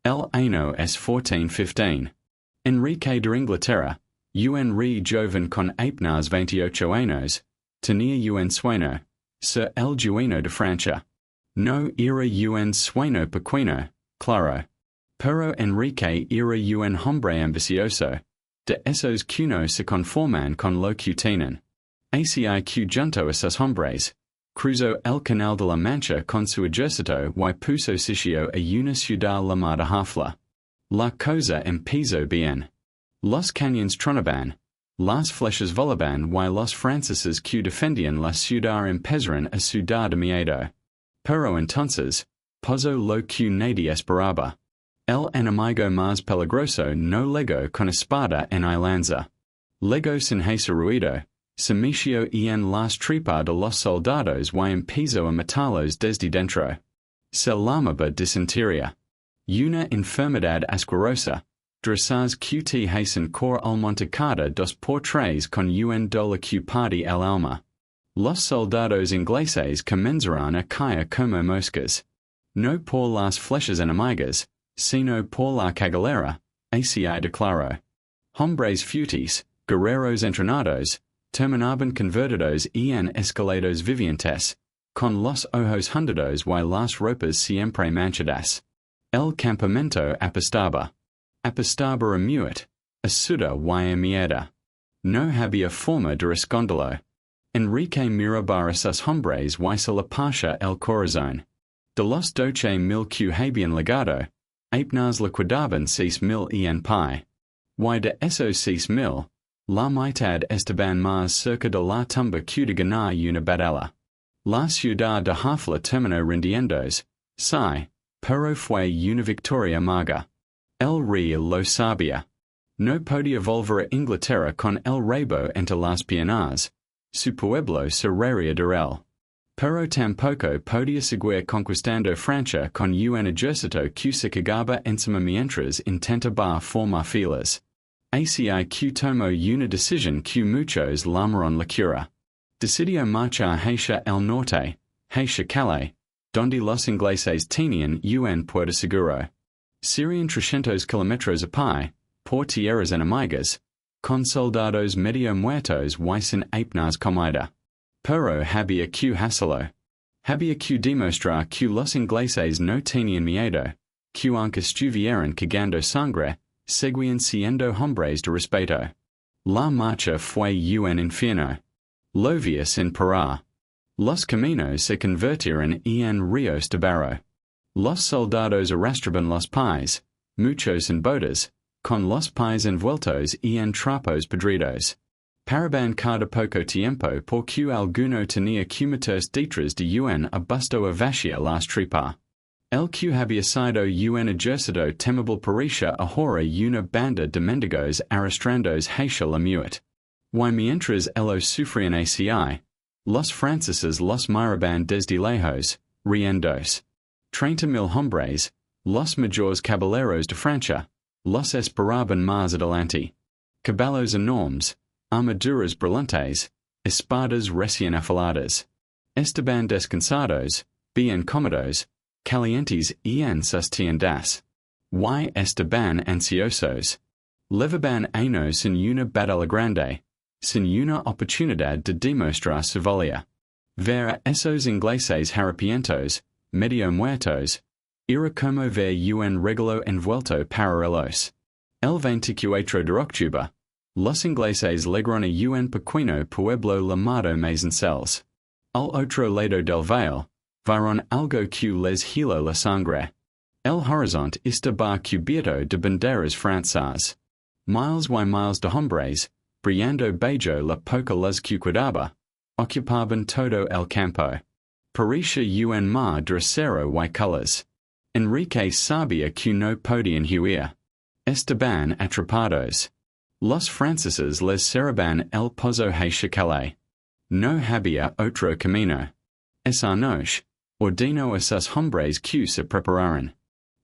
El Año es 1415. Enrique de Inglaterra, un re joven con apenas 28 años, tenía un sueño, ser el dueño de Francia. No era un sueño pequeño, claro. Pero Enrique era un hombre ambicioso, de esos que no se conforman con lo que tienen. Así que junto a esos hombres, cruzó el Canal de la Mancha con su ejército y puso sitio a una ciudad llamada Hafla. La cosa empezó bien. Los cañones tronaban, las flechas volaban y los franceses que defendían la ciudad empezaron a sudar de miedo. Pero entonces, pasó lo que nadie esperaba. El enemigo más peligroso no llegó con espada en lanza. Llegó sin hacer ruido, se metió en las tripas de los soldados y empezó a matarlos desde dentro. Se llamaba disentería. Una enfermedad asquerosa, dressas que te hacen cor almontacada dos por tres con un dolor que parte el alma. Los soldados ingleses comenzaron a caer como moscas. No por las flechas enemigas, sino por la cagalera, así declaró. Hombres fuertes, guerreros entrenados, terminaban convertidos en esqueletos vivientes, con los ojos hundidos y las ropas siempre manchadas. El campamento apestaba. Apestaba a muerte, a sudor y a mierda. No había forma de esconderlo. Enrique miraba a sus hombres y se le pasha el corazón. De los 12,000 que habían llegado, apenas liquidaban 6,000 en pie. Y de esos 6,000, la mitad estaban más cerca de la tumba que de ganar una batalla. La ciudad de Hafla terminó rindiéndose, sí, pero fue una victoria magra. El rey lo sabía. No podía volver a Inglaterra con el rabo entre las piernas. Su pueblo se reiría de él. Pero tampoco podía seguir conquistando Francia con un ejército que se cagaba encima mientras intentaba formar filas. Así que tomó una decisión que muchos llamaron locura. Decidió marchar hacia el norte, hacia Calais, donde los ingleses tenían un puerto seguro. Serían 300 kilómetros a pie, por tierras enemigas, con soldados medio muertos y sin apenas comida. Pero había que hacerlo. Había que demostrar que los ingleses no tenían miedo, que aunque estuvieran cagando sangre, seguían siendo hombres de respeto. La marcha fue un infierno. Llovía sin parar. Los caminos se convirtieron en ríos de barro. Los soldados arrastraban los pies, muchos en botas, con los pies envueltos en trapos podridos. Paraban cada poco tiempo porque alguno tenía que meterse detrás de un abasto a vaciar las tripas. El que había sido un ejército temible parecía ahora una banda de mendigos arrastrándose hacia la muerte. Y mientras ellos sufrían así, los franceses los miraban desde lejos, riéndose. 30,000 hombres, los mayores caballeros de Francia, los esperaban más adelante. Caballos enormes, armaduras brillantes, espadas recién afiladas. Estaban descansados, bien cómodos, calientes en sus tiendas. Y estaban ansiosos. Levaban años sin una batalla grande, sin una oportunidad de demostrar su valía. Ver a esos ingleses harapientos, medio muertos, era como ver un regalo envuelto para ellos. El 24 de octubre, los ingleses llegaron a un pequeño pueblo llamado Mesencelles. Al otro lado del valle, vieron algo que les heló la sangre. El horizonte estaba cubierto de banderas francesas. Miles y miles de hombres, brillando bello la poca luz que quedaba, ocupaban todo el campo. Parecía un mar de acero y colores. Enrique sabía que no podían huir. Estaban atrapados. Los franceses les cerraban el paso hacia Calais. No había otro camino. Esa noche, ordenó a sus hombres que se prepararan.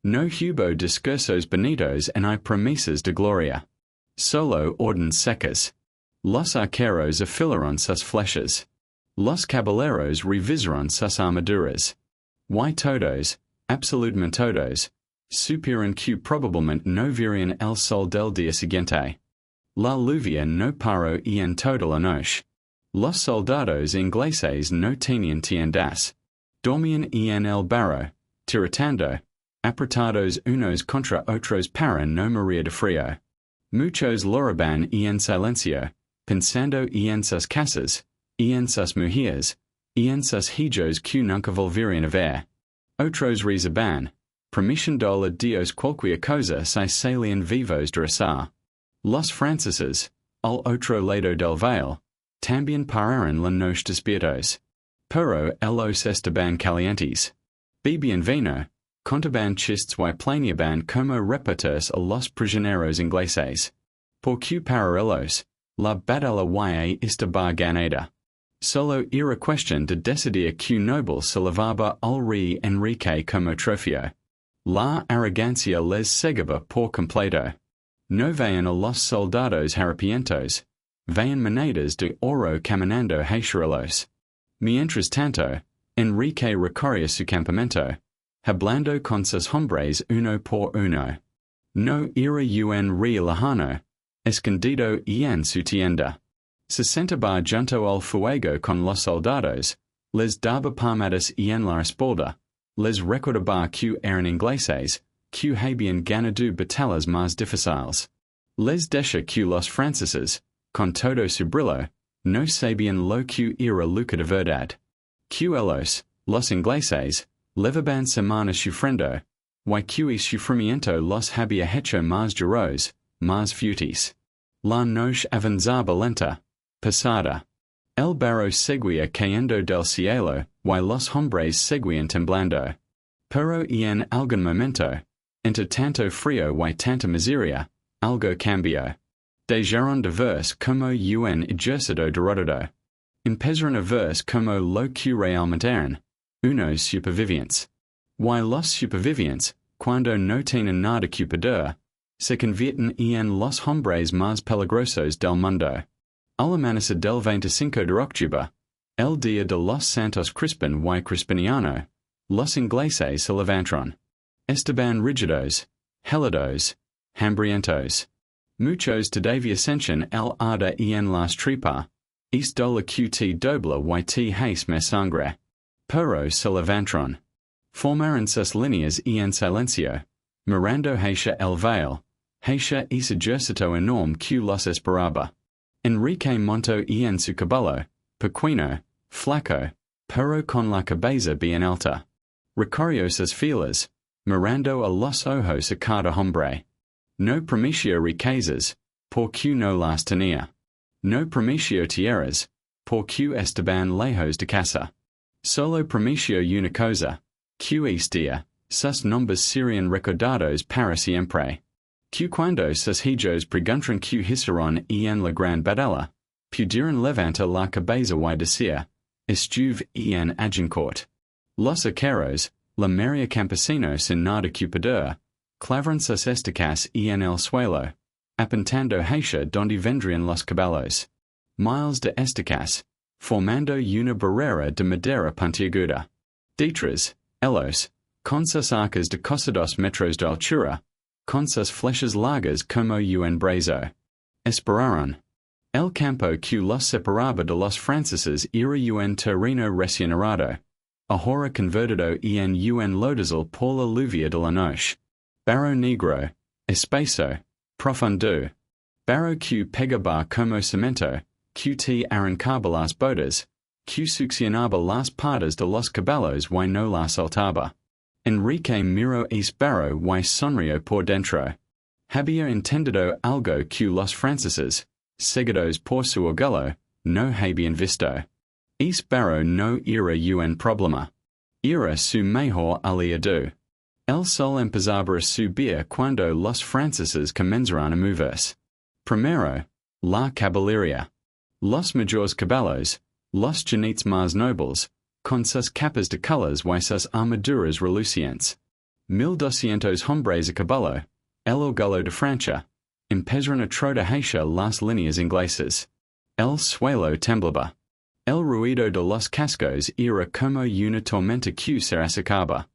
No hubo discursos bonitos ni promesas de gloria. Solo órdenes secas. Los arqueros afilaron sus flechas. Los caballeros revisaron sus armaduras. Y todos, absolutamente todos, Superan q probablemente no virían el sol del día siguiente. La lluvia no paró en toda la noche. Los soldados ingleses no tenían tiendas. Dormían en el barro, tiritando, apretados unos contra otros para no morir de frío. Muchos lloraban en silencio, pensando en sus casas, en sus mujeres, en sus hijos que nunca volverían a ver. Otros rezaban, prometiendo a Dios cualquier cosa si salían vivos de rezar. Los franceses, al otro lado del veil, también pararon la noche despiertos. Pero ellos estaban calientes. Bebían vino, contaban chistes y planeaban como repartirse a los prisioneros ingleses. Porque para ellos, la batalla ya estaba ganada. Solo era cuestión de decidir que noble se llevaba al rey Enrique como trofeo. La arrogancia les cegaba por completo. No veían a los soldados harapientos, veían monedas de oro caminando hacia ellos. Mientras tanto, Enrique recorría su campamento, hablando con sus hombres uno por uno. No era un rey lejano, escondido en su tienda. Se sentaba junto al fuego con los soldados, les daba palmadas en la espalda, les recordaba que eran ingleses, que habían ganado batallas más difíciles. Les decía que los franceses, con todo su brillo, no sabían lo que era lucha de verdad. Que ellos, los ingleses, levaban semanas sufriendo, y que sufrimiento los había hecho más duros, más fuertes. La noche avanzaba lenta, pesada. El barro seguía cayendo del cielo, y los hombres seguían temblando. Pero en algún momento, entre tanto frío y tanta miseria, algo cambió. Dejaron de verse como un ejército derrotado. Empezaron a verse como lo que realmente eran, unos supervivientes. Y los supervivientes, cuando no tienen nada que perder, se convierten en los hombres más peligrosos del mundo. Al amanecer del 25 de octubre, el día de los Santos Crispin y Crispiniano, los ingleses se levantaron. Estaban rígidos, helados, hambrientos. Muchos todavía sienten el ardor en las tripas, do la qt doble y t hace más sangre. Pero se levantaron. Formaron sus líneas en silencio, mirando hacia el veil, hacia ese ejército enorme que los esperaba. Enrique montó en su caballo, pequeño, flaco, pero con la cabeza bien alta. Recorrió sus filas, mirando a los ojos a cada hombre. No prometía riquezas, porque no las tenía. No prometía tierras, porque estaban lejos de casa. Solo prometía una cosa, que este sus nombres serían recordados para siempre. Que cuando sus hijos preguntaron que hicieron en la gran batalla, pudieron levantar la cabeza y decir, estuve en Agincourt. Los arqueros, la mayoría campesinos sin nada que perder, clavaron sus estacas en el suelo, apuntando hacia donde vendrían los caballos. Miles de estacas, formando una barrera de madera puntiaguda. Detrás, ellos, con sus arcas de casi 2 metros de altura, con sus flechas largas como un brazo. Esperaron. El campo que los separaba de los franceses era un terreno recién arado, ahora convertido en un lodazal por la lluvia de la noche. Barro negro, espeso, profundo. Barro que pegaba como cemento, que te arrancaba las botas, que succionaba las patas de los caballos y no las soltaba. Enrique miró ese barro y sonrió por dentro. Había entendido algo que los franceses, seguidos por su orgullo, no habían visto. Ese barro no era un problema. Era su mejor aliado. El sol empezaba a subir cuando los franceses comenzaron a moverse. Primero, la caballería. Los mayores caballos, los jinetes más nobles, con sus capas de colores y sus armaduras relucientes. 1200 hombres a caballo, el orgullo de Francia, empezaron a trotar hacia las líneas inglesas. El suelo temblaba. El ruido de los cascos era como una tormenta que se acercaba.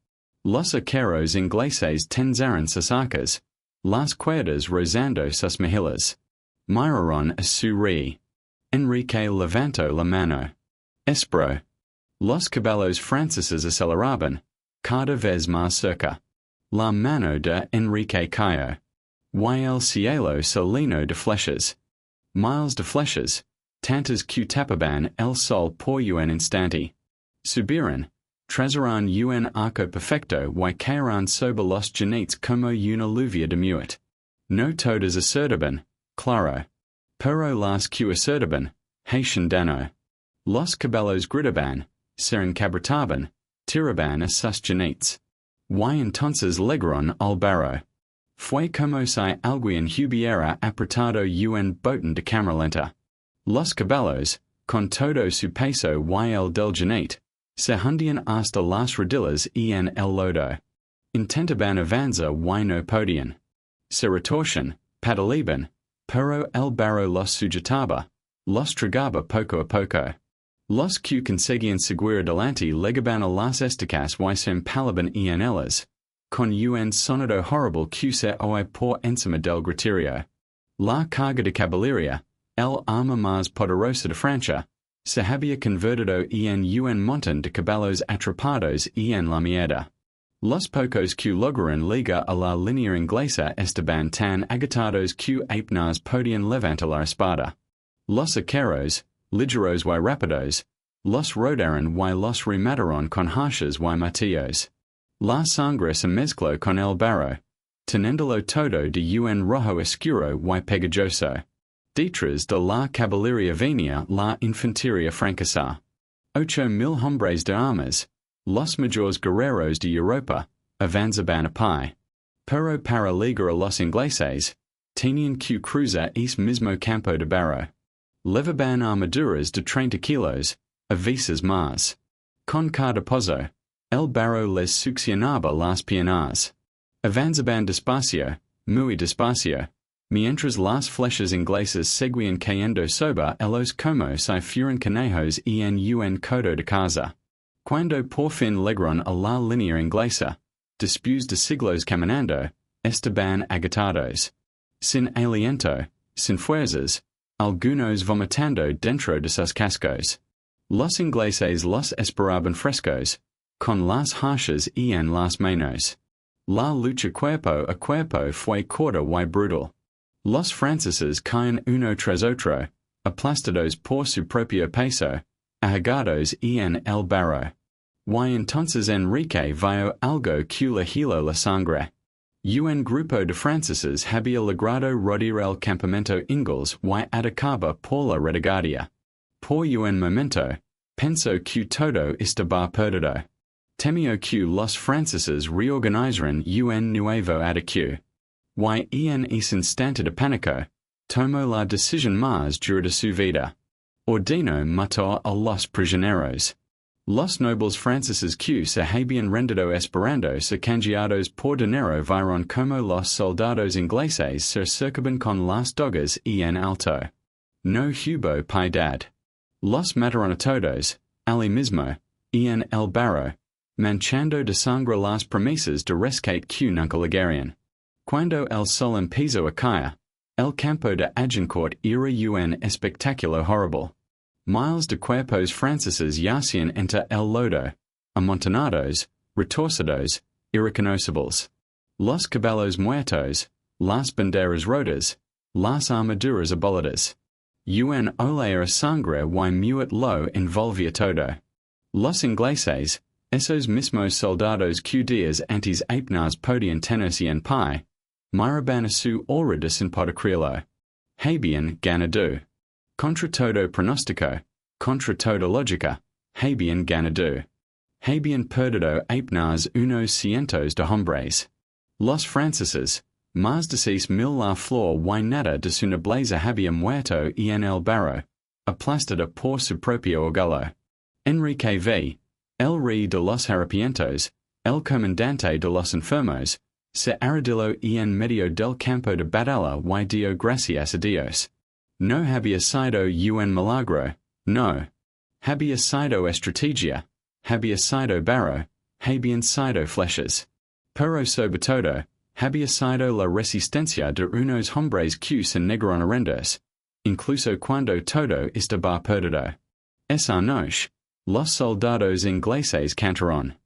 Los arqueros ingleses tenzaron sus arcas, las cuerdas rozando sus mejillas. Miraron a su rey. Enrique levantó la mano. Espero. Los caballeros franceses aceleraban, cada vez más cerca. La mano de Enrique cayó. Y el cielo se llenó de flechas. Miles de flechas, tantas que tapaban el sol por un instante. Subieron, trazaron un arco perfecto y cayeron sobre los jinetes como una lluvia de muerte. No todas acertaban, claro. Pero las que acertaban, haitian dano. Los caballeros gritaban, se encabritaban, tiraban a sus jinetes. Y entonces llegaron al barro. Fue como si alguien hubiera apretado un botón de cámara lenta. Los caballos, con todo su peso y el del jinete, se hundían hasta las rodillas y en el lodo. Intentaban avanzar y no podían. Se retorcían, pataleaban, pero el barro los sujetaba, los tragaba poco a poco. Los que conseguían seguir adelante llegaban a las estacas y se empalaban en ellas, con un sonido horrible que se oye por encima del griterío. La carga de caballería, el arma más poderosa de Francia, se había convertido en un montón de caballos atrapados en la mierda. Los pocos que lograron llegar a la línea inglesa estaban tan agotados que apenas podían levantar la espada. Los arqueros, ligeros y rápidos, los rodaron y los remataron con hachas y martillos. La sangre se mezcló con el barro, teniéndolo todo de un rojo oscuro y pegajoso. Detrás de la caballería venía la infantería francesa. 8,000 hombres de armas, los mayores guerreros de Europa, avanzaban a pie. Pero para llegar a los ingleses, tenían que cruzar ese mismo campo de barro. Levaban armaduras de 30 kilos, a veces más. Con cada paso, el barro les succionaba las piernas. Avanzaban despacio, muy despacio, mientras las flechas inglesas seguían cayendo sobre ellos como si fueran conejos en un codo de caza. Cuando por fin llegaron a la línea inglesa, después de siglos caminando, estaban agotados. Sin aliento, sin fuerzas, algunos vomitando dentro de sus cascos. Los ingleses los esperaban frescos, con las hachas en las manos. La lucha cuerpo a cuerpo fue corta y brutal. Los franceses caen uno tras otro, aplastados por su propio peso, ahogados en el barro. Y entonces Enrique vio algo que le heló la sangre. Un grupo de franceses había logrado rodear el campamento inglés y atacaba por la retaguardia. Por un momento, pensó que todo estaba perdido. Temió que los franceses reorganizaran un nuevo ataque. Y en ese instante de pánico, tomó la decisión más dura de su vida. Ordenó matar a los prisioneros. Los nobles franceses que se habían rendido esperando ser canjeados por dinero vieron como los soldados ingleses se acercaban con las dagas en alto. No hubo piedad. Los mataron a todos, allí mismo, en el barro, manchando de sangre las promesas de rescate que nunca llegarían. Cuando el sol empezó a caer, el campo de Agincourt era un espectáculo horrible. Miles de cuerpos franceses yacían entre el lodo, amontonados, retorcidos, irreconocibles. Los caballos muertos, las banderas rotas, las armaduras abolidas. Un olor a sangre y muerte lo envolvía todo. Los ingleses, esos mismos soldados que días antes apenas podían tenerse en pie, miraban a su horror sin poder creerlo. Habían ganado. Contra todo pronóstico, contra toda lógica, habían ganado. Habían perdido apenas unos cientos de hombres. Los franceses, más de 6,000 la flor y nada de su nobleza había muerto en el barro, aplastada por su propio orgullo. Enrique V, el rey de los harapientos, el comandante de los enfermos, se arrodilló en medio del campo de batalla y dio gracias a Dios. No había sido un milagro, no. Había sido estrategia, había sido barro, habían sido flechas. Pero sobre todo, había sido la resistencia de unos hombres que se negaron a rendirse, incluso cuando todo estaba perdido. Esa noche, los soldados ingleses cantaron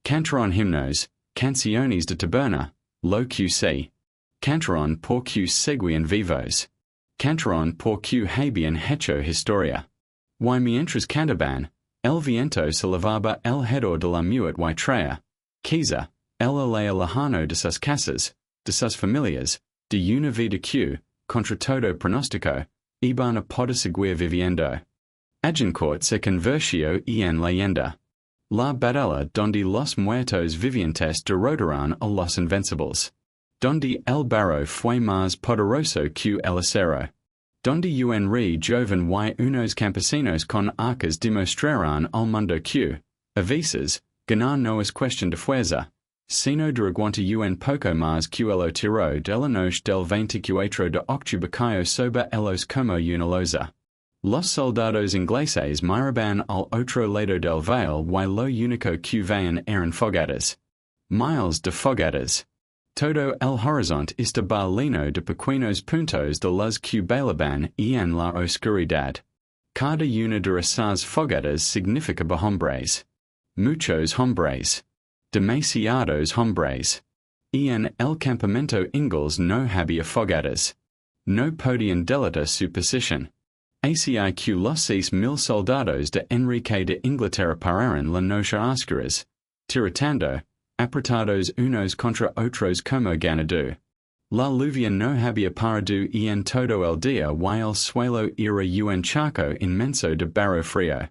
himnos, canciones de taberna, lo que se cantaron por que seguían vivos, cantaron por que habían hecho historia. Y mientras cantaban, el viento se levaba alrededor de la muerte y traía, quizá, el olor lejano de sus casas, de sus familias, de una vida que, contra todo pronóstico, iban a poder seguir viviendo. Agincourt se convirtió en leyenda. La batalla donde los muertos vivientes derrotaron a los invencibles. Donde el barro fue más poderoso que el acero. Donde Henrique joven y unos campesinos con arcas demostraron al mundo que, a veces, ganar no es cuestión de fuerza, sino de aguantar poco más que el tiro de la noche del 24 de octubre cayó sobre ellos como una losa. Los soldados ingleses miraban al otro lado del vale y lo único que veían eran fogatas. Miles de fogatas. Todo el horizonte estaba lleno de pequeños puntos de luz que bailaban en la oscuridad. Cada una de esas fogatas significaba hombres. Muchos hombres. Demasiados hombres. En el campamento inglés no había fogatas. No podían delatar su posición. Así que los 6,000 soldados de Enrique de Inglaterra pararon la noche a oscuras, tiritando, apretados unos contra otros como ganado. La lluvia no había parado en todo el día y el suelo era un charco inmenso de barro frío.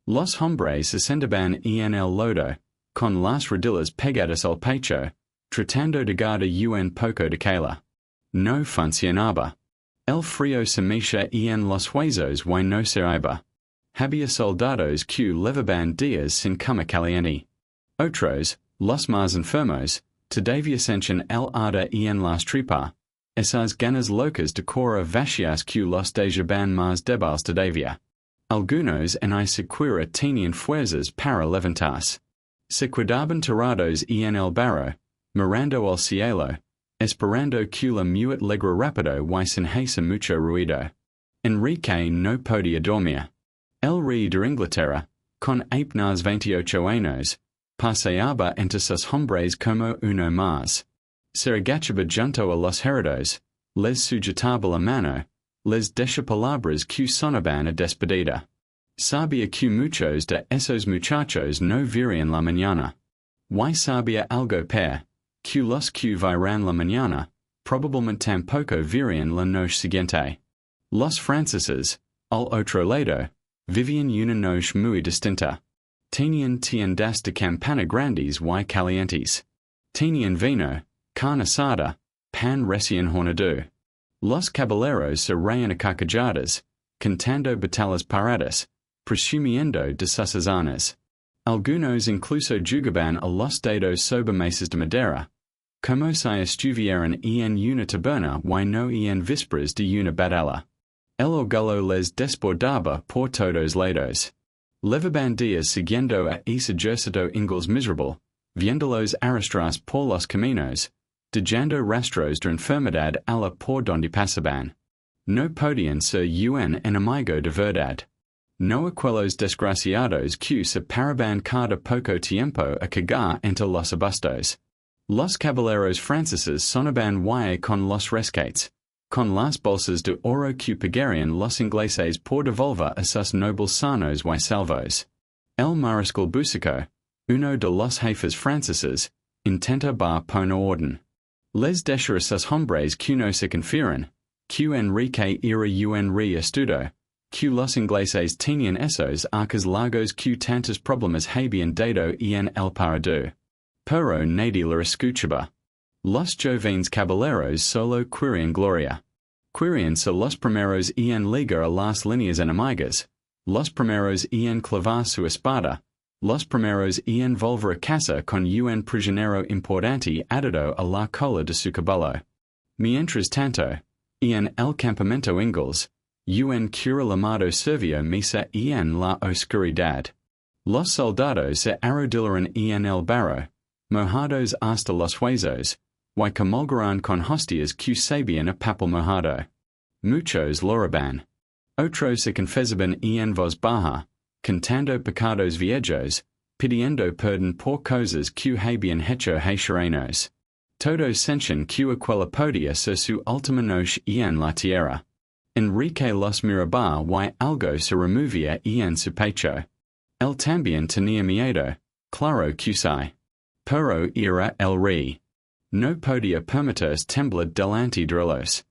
Los hombres se sentaban en el lodo, con las rodillas pegadas al pecho, tratando de guardar un poco de calor. No funcionaba. El frío se metía en los huesos y no se iba. Había soldados que levaban días sin cama caliente. Otros, los más enfermos, todavía sentían el ardor en las tripas, esas ganas locas de correr vacías que los dejaban más débiles todavía. Algunos en esa cura tenían fuerzas para levantarse. Se quedaban tirados en el barro, mirando al cielo, esperando que la muerte llegara rápido y sin hacer mucho ruido. Enrique no podía dormir. El rey de Inglaterra, con apenas 28 años, paseaba entre sus hombres como uno más. Se agachaba junto a los heridos, les sujetaba la mano, les decía palabras que sonaban a despedida. Sabía que muchos de esos muchachos no verían la mañana. Y sabía algo peor, que los que verán la mañana, probablemente tampoco verían la noche siguiente. Los franceses, al otro lado, vivían una noche muy distinta. Tenían tiendas de campana grandes y calientes. Tenían vino, carne asada, pan recién horneado. Los caballeros se reían a carcajadas, cantando batallas paradas, presumiendo de sus hazañas. Algunos incluso jugaban a los dados sobre mesas de madera, como si estuvieran en una taberna y no en vísperas de una batalla. El orgullo les desbordaba por todos lados. Levaban días siguiendo a ese ejército inglés miserable, viéndolos arrastrar por los caminos, dejando rastros de enfermedad a la por donde pasaban. No podían ser un enemigo de verdad. No aquellos desgraciados que se paraban cada poco tiempo a cagar entre los arbustos. Los caballeros franceses sonaban y con los rescates, con las bolsas de oro que pagarían los ingleses por devolver a sus nobles sanos y salvos. El mariscal Boucicaut, uno de los jefes franceses, intentaba poner orden. Les decía a sus hombres que no se confiaran, que Enrique era un rey astuto, que los ingleses tenían esos arcos largos que tantos problemas habían dado en el parado. Pero nadie lo escuchaba. Los jóvenes caballeros solo querían gloria. Querían ser los primeros en ligar a las líneas enemigas, los primeros en clavar su espada, los primeros en volver a casa con un prisionero importante atado a la cola de su caballo. Mientras tanto, en el campamento inglés, un cura llamado servía misa en la oscuridad. Los soldados se arrodillaron en el barro, mojados hasta los huesos, y comulgaron con hostias que sabían a papel mojado. Muchos lloraban. Otros se confesaban en voz baja, contando pecados viejos, pidiendo perdón por cosas que habían hecho hace. Todos sentían que aquella podía ser su última noche en la tierra. Enrique los miraba y algo se removía en su pecho. Él también tenía miedo, claro que sí. Pero era el rey. No podía permitirse temblar delante de los.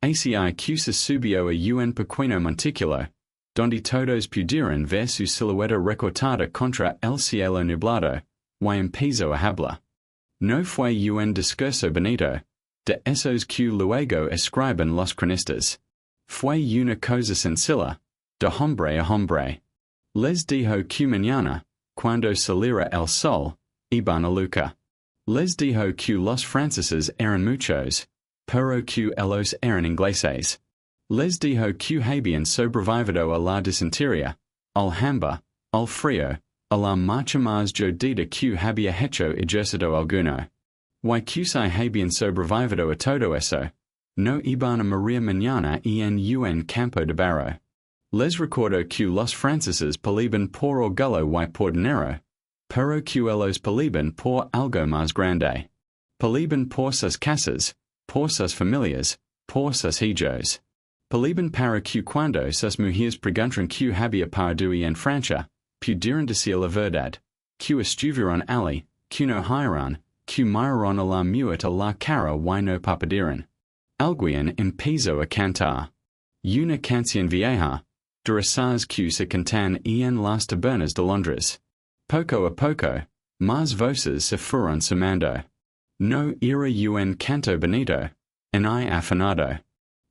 Así que se subió a un pequeño montículo, donde todos pudieron ver su silueta recortada contra el cielo nublado, y empezó a hablar. No fue un discurso bonito, de esos que luego escriben los cronistas. Fue una cosa sencilla, de hombre a hombre. Les dijo que mañana, cuando saliera el sol, iban a Luca. Les dijo que los franceses eran muchos, pero que ellos eran ingleses. Les dijo que habían sobrevivido a la disentería, al hambre, al frío, a la marcha más jodida que había hecho ejército alguno. Y que si habían sobrevivido a todo eso, no iban a morir mañana en un campo de barro. Les recordó que los franceses peleaban por orgullo y por dinero, pero que ellos peleaban por algo más grande. Peleaban por sus casas, por sus familias, por sus hijos. Peleaban para que cuando sus mujeres preguntaron que había perdido en Francia, pudieran decir la verdad, que estuvieron allí, que no huyeron, que miraron a la muerte a la cara y no parpadearon. Alguien empezó a cantar. Una canción vieja, de esas que se cantan en las tabernas de Londres. Poco a poco, más voces se fueron sumando. No era un canto bonito, ni afinado.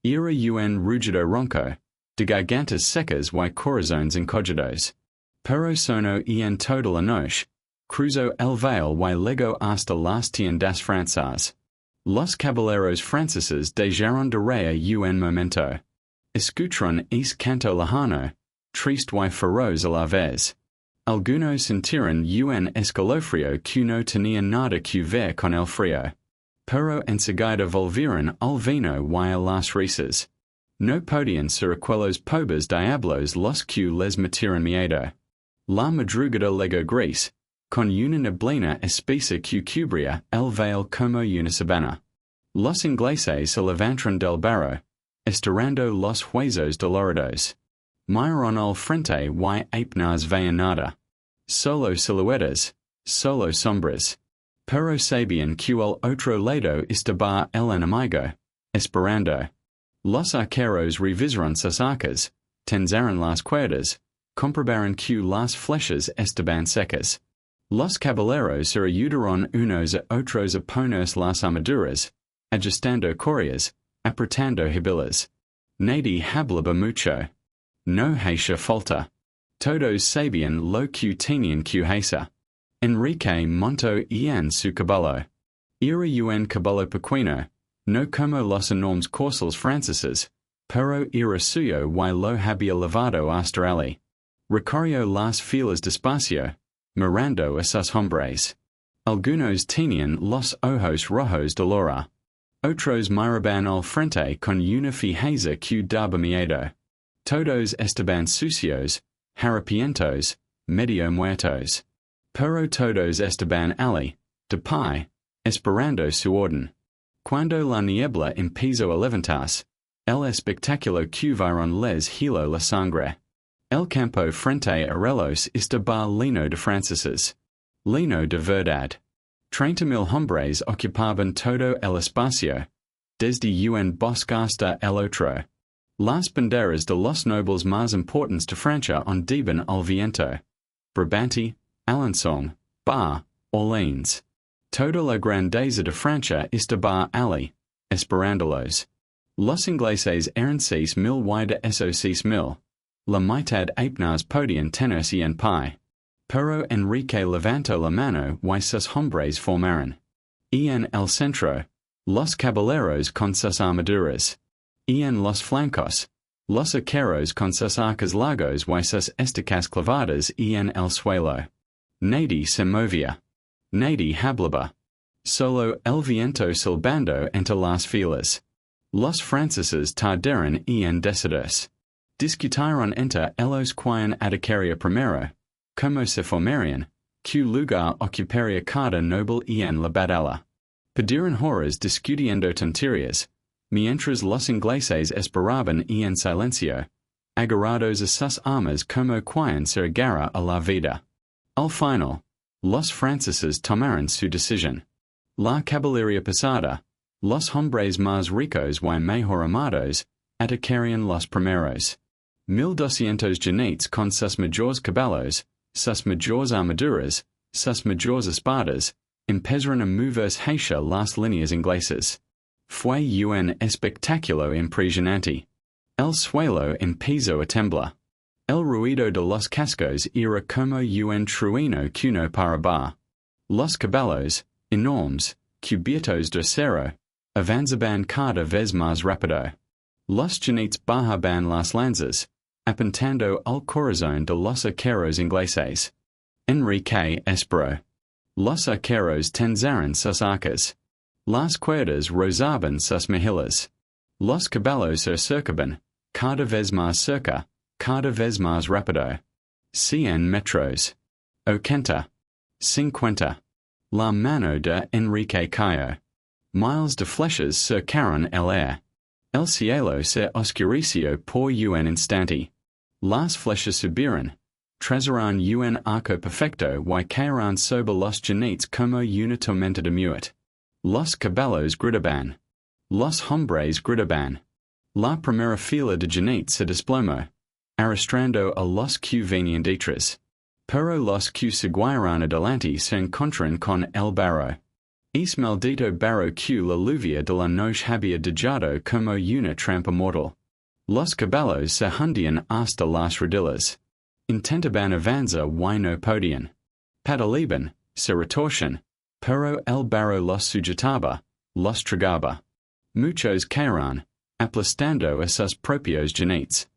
Era un rugido ronco, de gargantas secas y corazones encogidos. Pero sonó en toda la noche, cruzó el veil y llegó hasta las tiendas francesas. Los caballeros franceses dejaron de reír un momento. Escucharon ese canto lejano, triste y feroz a la vez. Algunos sintieron un escalofrío que no tenía nada que ver con el frío. Pero enseguida volvieron al vino y a las risas. No podían ser aquellos pobres diablos los que les metieron miedo. La madrugada llegó gris, con una neblina espesa que cubría el veil como una sabana. Los ingleses se levantaron del barro, estirando los huesos doloridos. Miraron al frente y apenas veían nada. Solo siluetas, solo sombras. Pero sabían que el otro lado estaba el enemigo, esperando. Los arqueros revisaron sus arcas, tensaron las cuerdas, comprobaron que las flechas estaban secas. Los caballeros se ayudaron unos a otros a ponerse las armaduras, ajustando correas, apretando hebillas. Nadie hablaba mucho. No hacía falta. Todos sabían lo que tenían que hacer. Enrique montó en su caballo. Era un caballo pequeño, no como los enormes corceles franceses, pero era suyo y lo había llevado hasta allí. Recorrió las filas despacio, mirando a sus hombres. Algunos tenían los ojos rojos de lora. Otros miraban al frente con una fijeza que daba miedo. Todos estaban sucios, harapientos, medio muertos. Pero todos estaban allí, de pie, esperando su orden. Cuando la niebla empezó a levantarse, el espectáculo que vieron les heló la sangre. El campo frente a ellos estaba lleno de franceses. Lleno de verdad. 30,000 hombres ocupaban todo el espacio, desde un bosque hasta el otro. Las banderas de los nobles más importantes de Francia ondeaban al viento. Brabante, Alençon, Bar, Orleans. Toda la grandeza de Francia estaba allí, esperándolos. Los ingleses eran 6,000 y de esos 6,000, la mitad apenas podían tenerse en pie. Pero Enrique levantó la mano y sus hombres formaron. En el centro, los caballeros con sus armaduras. En los flancos, Los arqueros con sus arcas largos y sus estacas clavadas en el suelo. Nadie se movía. Nadie hablaba. Solo el viento silbando entre las filas. Los franceses tardaron en decidirse. Discutieron entre ellos quién atacaría primero, cómo se formarían, qué lugar ocuparía cada noble en la batalla. Pidieron horas discutiendo tonterías, mientras los ingleses esperaban en silencio, agarrados a sus armas como quien se agarra a la vida. Al final, los franceses tomaron su decisión. La caballería pesada, los hombres más ricos y mejor armados, atacarían los primeros. 1200 jinetes con sus mejores caballos, sus mejores armaduras, sus mejores espadas, empezaron a moverse hacia las líneas inglesas. Fue un espectáculo impresionante. El suelo empezó a temblar. El ruido de los cascos era como un trueno que no paraba. Los caballos, enormes, cubiertos de acero, avanzaban cada vez más rápido. Los jinetes bajaban las lanzas, apuntando al corazón de los arqueros ingleses. Enrique esperó. Los arqueros tensaron sus arcas. Las cuerdas rozaban sus mejillas. Los caballos se acercaban, cada vez más cerca, cada vez más rápido. 100 metros. 80. 50. La mano de Enrique cayó. Miles de flechas cercaron el aire. El cielo se oscureció por un instante. Las flechas subieron, trazaron un arco perfecto y cayeron sobre los jinetes como una tormenta de muerte. Los caballos gritaban. Los hombres gritaban. La primera fila de jinetes se desplomó, arrastrando a los que venían detrás. Pero los que seguían adelante se encontraron con el barro. Es maldito barro que la lluvia de la noche había dejado como una trampa mortal. Los caballos se hundían hasta las rodillas. Intentaban avanzar y no podían. Pataleaban, se retorcían, pero el barro los sujetaba, los tragaba. Muchos cayeron, aplastando a sus propios jinetes.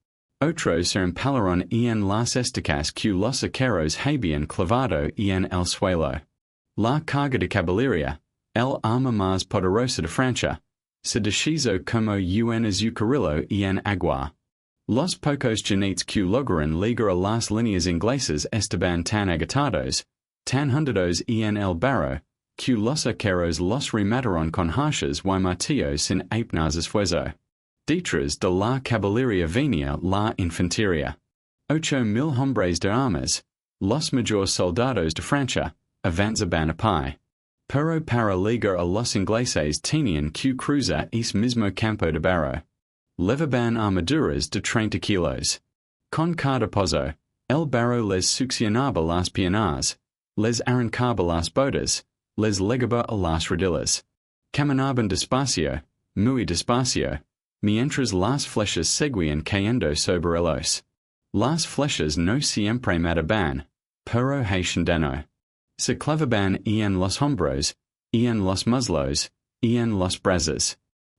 Otros se empalaron en las estacas que los arqueros habían clavado en el suelo. La carga de caballería, el arma más poderosa de Francia, se deshizo como un azucarillo en agua. Los pocos jinetes que lograron llegar a las líneas inglesas estaban tan agotados, tan hundidos en el barro, que los arqueros los remataron con hachas y martillos sin apenas esfuerzo. Detrás de la caballería venía la infantería. 8,000 hombres de armas, los mayores soldados de Francia, avanzaban a pie. Pero para llegar a los ingleses tenían que cruzar ese mismo campo de barro. Levaban armaduras de 30 kilos. Con cada paso, el barro les succionaba las piernas, les arrancaba las botas, les legaba a las rodillas. Caminaban despacio, muy despacio, mientras las flechas seguían cayendo sobre ellos. Las flechas no siempre mataban, pero hacían. Se clavaban en los hombros, en los muslos, en los brazos.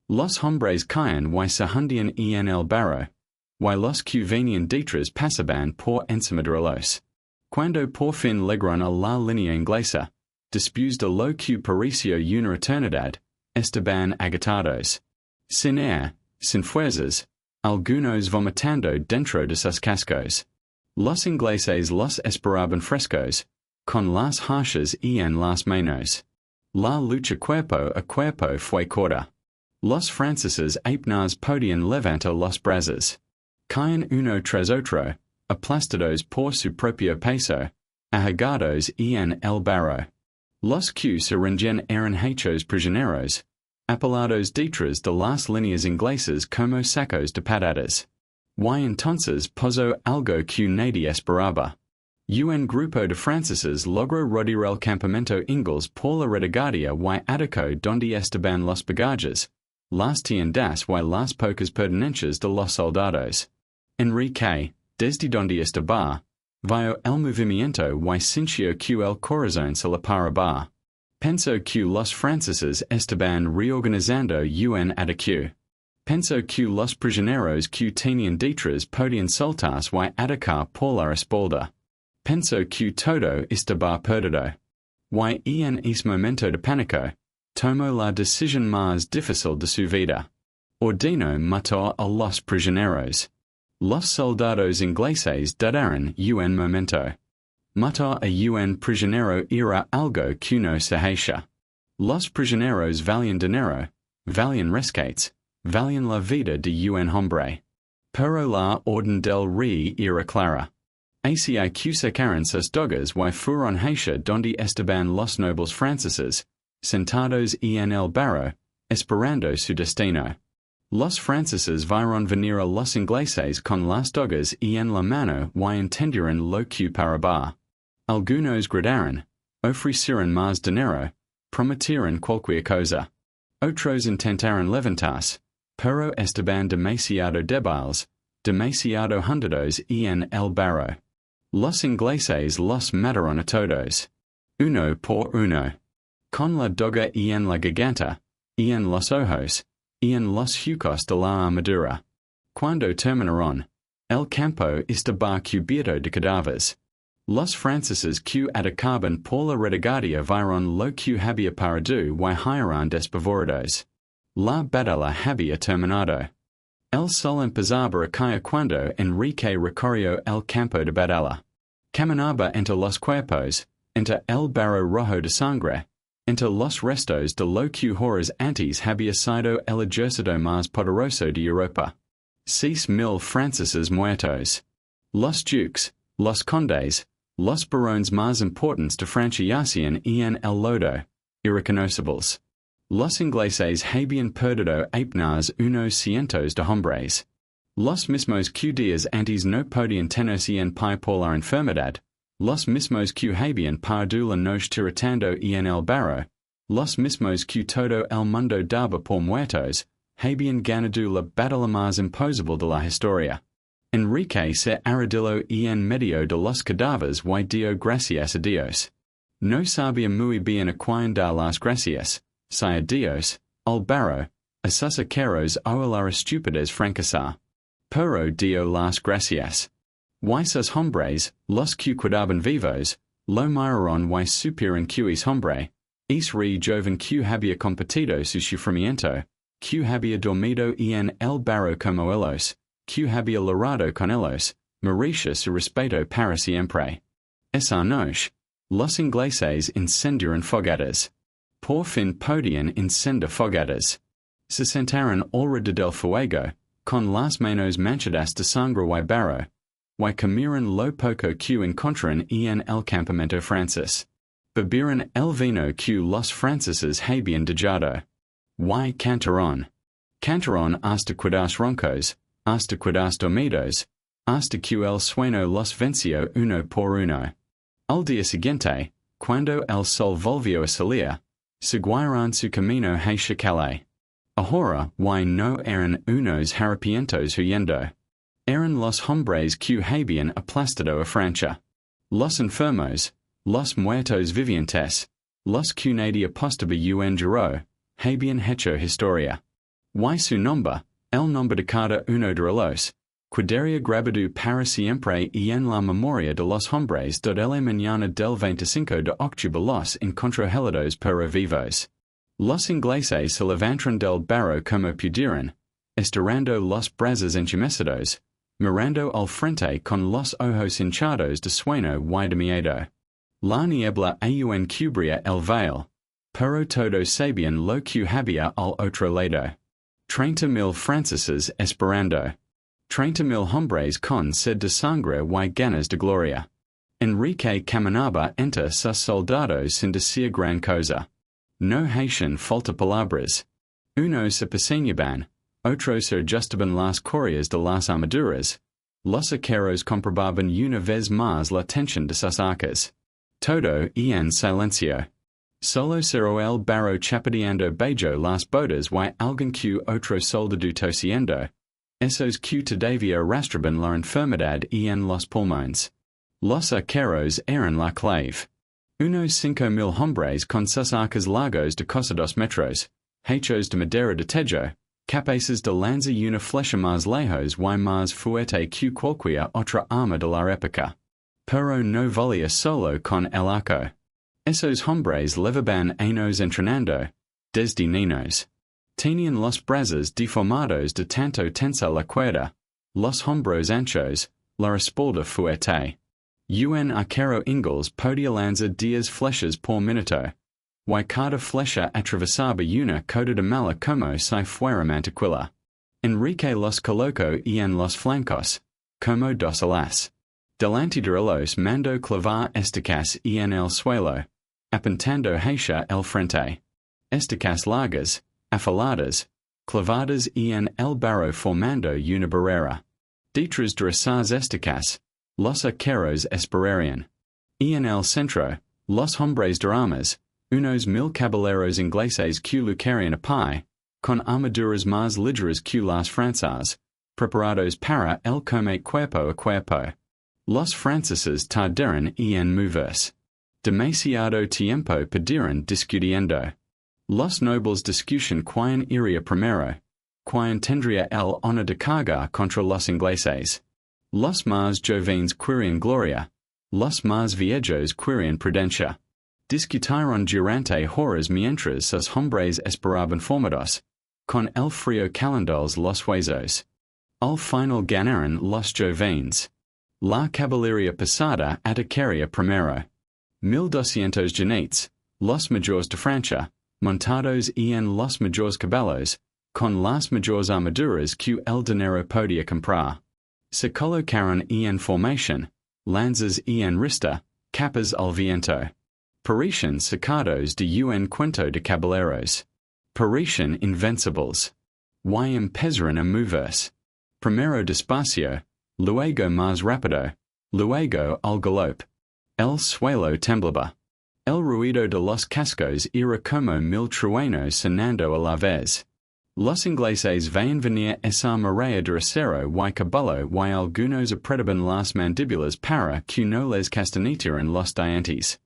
Los hombres caían y se hundían en el barro, y los que venían detrás pasaban por encima de ellos. Cuando por fin llegaron a la línea inglesa, después de lo que pareció una eternidad, estaban agotados. Sin aire, sin fuerzas, algunos vomitando dentro de sus cascos. Los ingleses los esperaban frescos, con las hachas en las manos. La lucha cuerpo a cuerpo fue corta. Los franceses apenas podían levantar los brazos. Caían uno tras otro, aplastados por su propio peso, ahogados en el barro. Los que se rendían eran hechos prisioneros, apalados detrás de las líneas inglesas como sacos de patatas. Y entonces pasó algo que nadie esperaba. Un grupo de franceses logró rodear el campamento inglés por la retaguardia y atacó donde estaban los bagajes, las tiendas y las pocas pertenencias de los soldados. Enrique, desde donde estaba, vio el movimiento y sintió que el corazón se le paraba. Pensó que los franceses estaban reorganizando un ataque. Penso que los prisioneros que tenían detrás podían soltarse y atacar por la espalda. Penso que todo estaba perdido. Y en ese momento de pánico, tomó la decisión más difícil de su vida. Ordenó matar a los prisioneros. Los soldados ingleses dudaron un momento. Matar a un prisionero era algo que no se hacía. Los prisioneros valían dinero, valían rescates, valían la vida de un hombre. Pero la orden del rey era clara. Hacia que sacaron sus dogas y fueron hacia donde estaban los nobles franceses, sentados en el barro, esperando su destino. Los franceses vieron venir a los ingleses con las dogas en la mano y entendieron lo que paraba. Algunos gritaron, ofrecieron más dinero, prometieron cualquier cosa. Otros intentaron levantarse, pero estaban demasiado débiles, demasiado hundidos en el barro. Los ingleses los mataron a todos. Uno por uno. Con la doga en la garganta, en los ojos, en los huecos de la armadura. Cuando terminaron, el campo estaba cubierto de cadáveres. Los franceses que atacaban por la retaguardia vieron lo que había parado y huyeron despavoridos. La batalla había terminado. El sol empezaba a caer cuando Enrique recorrió el campo de batalla. Caminaba entre los cuerpos, entre el barro rojo de sangre, entre los restos de lo que horas antes había sido el ejército más poderoso de Europa. 6,000 franceses muertos. Los duques, los condes, los barones más importantes de Francia yacían en el lodo, irreconocibles. Los ingleses habían perdido apenas unos cientos de hombres. Los mismos que días antes no podían tenerse en pie por la enfermedad, los mismos que habían perdido la noche tiritando en el barro, los mismos que todo el mundo daba por muertos, habían ganado la batalla más imposible de la historia. Enrique se arrodilló en medio de los cadáveres y dio gracias a Dios. No sabía muy bien a quién dar las gracias, si a Dios, al barro, a sus arqueros o a la estupidez francesa. Pero dio las gracias. Y sus hombres, los que quedaban vivos, lo miraron y supieron que es hombre, es rey joven que había competido su sufrimiento, que había dormido en el barro como ellos, que había logrado con ellos, merecía su respeto para siempre. Esa noche, los ingleses incendiaron fogatas. Por fin podían encender fogatas. Se sentaron alrededor del fuego, con las manos manchadas de sangre y barro, y comieron lo poco que encontraron en el campamento francés. Bebieron el vino que los franceses habían dejado. Y cantaron. Cantaron hasta quedarse roncos, hasta quedarse dormidos, hasta que el sueño los venció uno por uno. Al día siguiente, cuando el sol volvió a salir, siguieron su camino hacia Calais. Ahora y no eran unos harapientos huyendo. Eran los hombres que habían aplastado a Francia. Los enfermos, los muertos vivientes, los que nadie apostaba en Giro, habían hecho historia. Y su nombre, el nombre de cada uno de los, quedaría grabado para siempre en la memoria de los hombres de la mañana del 25 de octubre los encontrados pero vivos. Los ingleses se levantaron del barro como pudieron, estirando los brazos enchimecidos, mirando al frente con los ojos hinchados de sueño y de miedo. La niebla aún cubría el veil, pero todos sabían lo que había al otro lado. 30,000 franceses esperando. 30,000 hombres con sed de sangre y ganas de gloria. Enrique caminaba entre sus soldados sin decir gran cosa. No hacían falta palabras. Unos se peseñaban, otros se ajustaban las correas de las armaduras. Los arqueros comprobaban una vez más la tensión de sus arcas. Todo en silencio. Solo cerró el barro chapoteando bajo las botas y alguien que otro soldado tosiendo. Esos que todavía arrastraban la enfermedad en los pulmones. Los arqueros eran la clave. Unos 5,000 hombres con sus arcas largos de casi 2 metros, hechos de madera de tejo, capaces de lanza una flecha más lejos y más fuerte que cualquier otra arma de la época. Pero no volía solo con el arco. Esos hombres levaban años entrenando, desde niños. Tenían los brazos deformados de tanto tensar la cuerda, los hombros anchos, la espalda fuerte. Un arquero inglés podía lanzar 10 flechas por minuto. Y cada flecha atravesaba una coda de mala como si fuera mantequilla. Enrique los colocó en los flancos, como dos alas. Delante de ellos mandó clavar estacas en el suelo, apuntando hacia el frente. Estacas largas, afiladas, clavadas en el barro formando una barrera. Detrás de esas estacas, los arqueros esperarían. En el centro, los hombres de armas, unos 1000 caballeros ingleses que lucharían a pie, con armaduras más ligeras que las francesas, preparados para el combate cuerpo a cuerpo. Los franceses tardaron en moverse. Demasiado tiempo perdieron discutiendo. Los nobles discutían quién iría primero, quién tendría el honor de cargar contra los ingleses. Los más jóvenes querían gloria, los más viejos querían prudencia. Discutieron durante horas mientras los hombres esperaban formados, con el frío calando los huesos. Al final ganaron los jóvenes. La caballería pesada atacaría primero. 1200 jinetes, los mayores de Francia, montados en los mayores caballos, con las mayores armaduras que el dinero podía comprar. Se colocaron en formación, lanzas en rista, capas al viento. Parecían sacados de un cuento de caballeros. Parecían invencibles. Y empezaron a moverse. Primero despacio, luego más rápido, luego al galope. El suelo temblaba. El ruido de los cascos era como 1000 truenos sonando a la vez. Los ingleses veían venir esa marea de acero y caballo y algunos apretaban las mandíbulas para que no les castañetaran los dientes.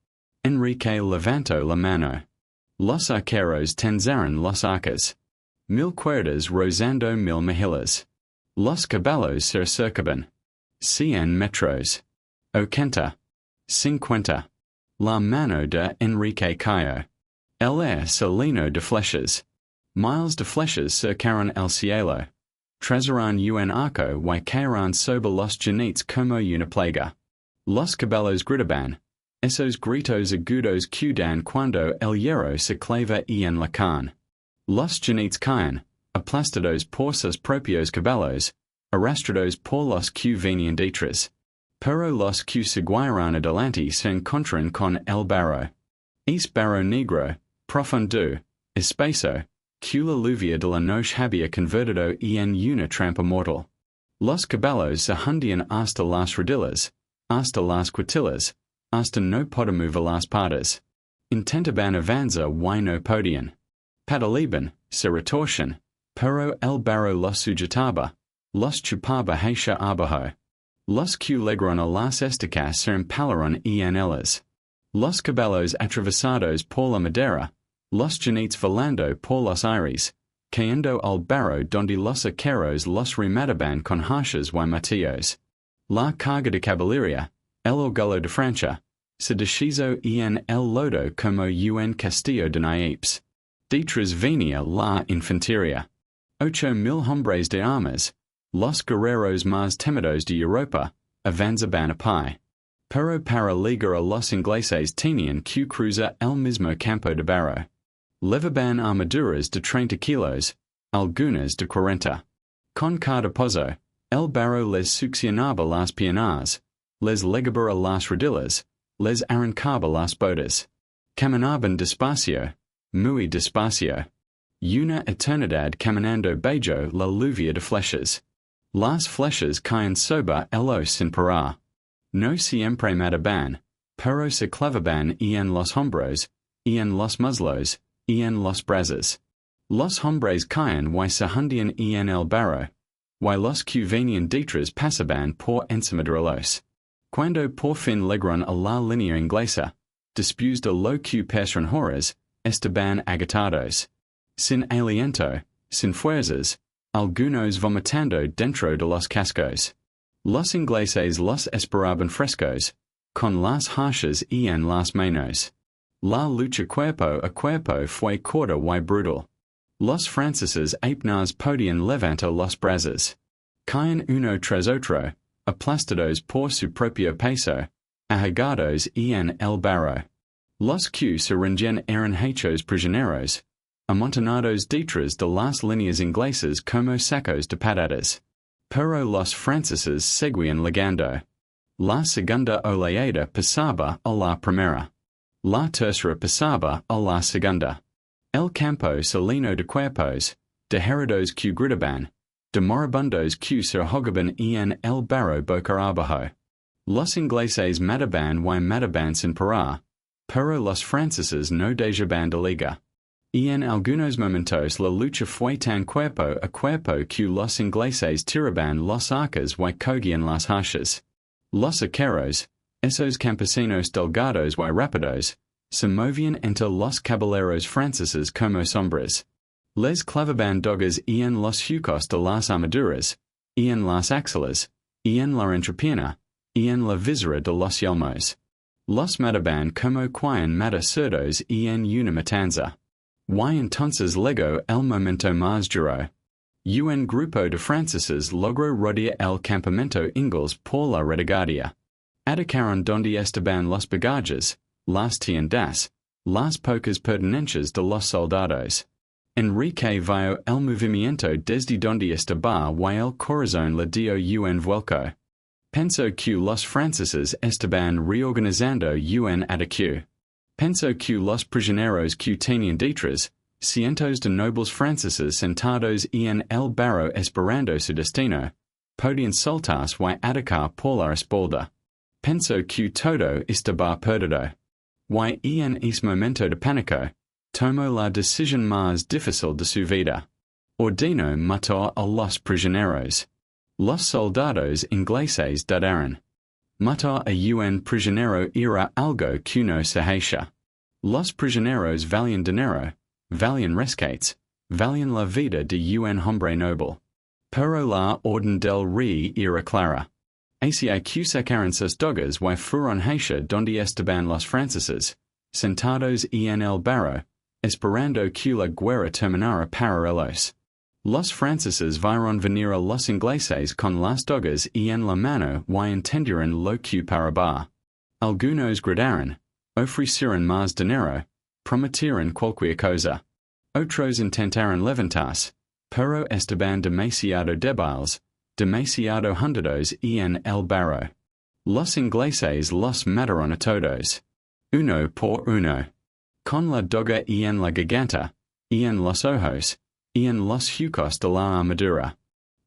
Enrique levantó la mano. Los arqueros tensaron los arcos. 1000 cuerdas rozando 1000 mejillas. Los caballos se acercaban. 100 metros. 80. 50. La mano de Enrique cayó. El aire se llenó de flechas. Miles de flechas cercaron el cielo. Trazaron un arco y cayeron sobre los jinetes como una plaga. Los caballos gritaban. Esos gritos agudos que dan cuando el hierro se clava en la carne. Los jinetes caen, aplastados por sus propios caballos, arrastrados por los que venían detrás. Pero los que seguían adelante se encontraron con el barro. Es barro negro, profundo, espeso, que la lluvia de la noche había convertido en una trampa mortal. Los caballos se hundían hasta las rodillas, hasta las cutillas, hasta no poder mover las patas. Intentaban avanzar y no podían. Pataleaban, se retorcían, pero el barro los sujetaba, los chupaba hacia abajo. Los que lograron a las estacas se empalaron en ellas. Los caballos atravesados por la madera, los jinetes volando por los aires, cayendo al barro donde los arqueros los remataban con hachas y martillos. La carga de caballería, el orgullo de Francia, se deshizo en el lodo como un castillo de naipes. Detrás venía la infantería. 8000 hombres de armas, los guerreros más temidos de Europa, avanzaban a pie. Pero para ligar a los ingleses tenían que cruzar el mismo campo de barro. Levaban armaduras de 30 kilos, algunas de 40. Con cada paso, el barro les succionaba las piernas, les legaba las rodillas, les arrancaba las botas. Caminaban despacio, muy despacio. Una eternidad caminando bajo la lluvia de flechas. Las flechas caen sobre el os sin parar. No siempre mataban, pero se clavaban en los hombros, en los muslos, en los brazos. Los hombres caen y se hundían en el barro, y los que venían detrás pasaban por encima de ellos. Cuando por fin llegaron a la línea inglesa, después de lo que pasaron horas, estaban agotados. Sin aliento, sin fuerzas, algunos vomitando dentro de los cascos. Los ingleses los esperaban frescos, con las haches y en las manos. La lucha cuerpo a cuerpo fue corta y brutal. Los franceses apenas podían levantar los brazos. Caen uno tras otro, aplastados por su propio peso, ahogados en el barro. Los que se rendían eran hechos prisioneros, amontonados detrás de las líneas inglesas como sacos de patatas. Pero los franceses seguían legando. La segunda oleada pasaba a la primera. La tercera pasaba a la segunda. El campo se llenó de cuerpos, de heridos que gritaban, de moribundos que se ahogaban en el barro boca abajo. Los ingleses mataban y mataban sin parar, pero los franceses no dejaban de liga. Y en algunos momentos la lucha fue tan cuerpo a cuerpo que los ingleses tiraban los arcos y cogían las haches. Los arqueros, esos campesinos delgados y rápidos, se movían entre los caballeros franceses como sombras. Les clavaban dagas en los jucos de las armaduras, en las axilas, en la entrepierna, en la visera de los yelmos. Los mataban como quien mata cerdos en una matanza. Y entonces llegó el momento más duro. Un grupo de franceses logró rodear el campamento inglés por la retaguardia. Atacaron donde estaban los bagajes, las tiendas, las pocas pertenencias de los soldados. Enrique vio el movimiento desde donde estaba y el corazón le dio un vuelco. Pensó que los franceses estaban reorganizando un ataque. Pensó que los prisioneros que tenían detrás, cientos de nobles franceses sentados en el barro esperando su destino, podían soltarse y atacar por la espalda. Pensó que todo estaba perdido. Y en ese momento de pánico, tomó la decisión más difícil de su vida. Ordenó matar a los prisioneros. Los soldados ingleses dudaron. Matar a un prisionero era algo que no se hacía. Los prisioneros valían dinero, valían rescates, valían la vida de un hombre noble. Pero la orden del rey era clara. Hacia que sacaron sus dagas y fueron hacia donde estaban los franceses, sentados en el barro, esperando que la guerra terminara para ellos. Los franceses vieron venir a los ingleses con las dagas en la mano y entendieron lo que paraba. Algunos gritaron, ofrecieron más dinero, prometieron cualquier cosa. Otros intentaron levantarse, pero estaban demasiado débiles, demasiado hundidos en el barro. Los ingleses los mataron a todos. Uno por uno. Con la daga en la garganta, en los ojos, en los jucos de la armadura.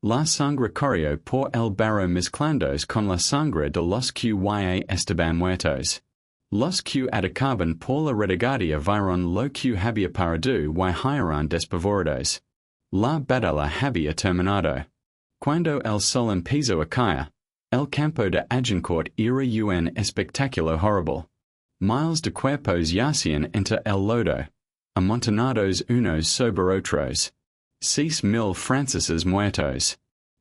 La sangre corrió por el barro mezclándose con la sangre de los que ya estaban muertos. Los que atacaban por la retaguardia vieron lo que había parado y huyeron despavoridos. La batalla había terminado. Cuando el sol empezó a caer, el campo de Agincourt era un espectáculo horrible. Miles de cuerpos yacían entre el lodo, amontonados unos sobre otros. 6,000 franceses muertos.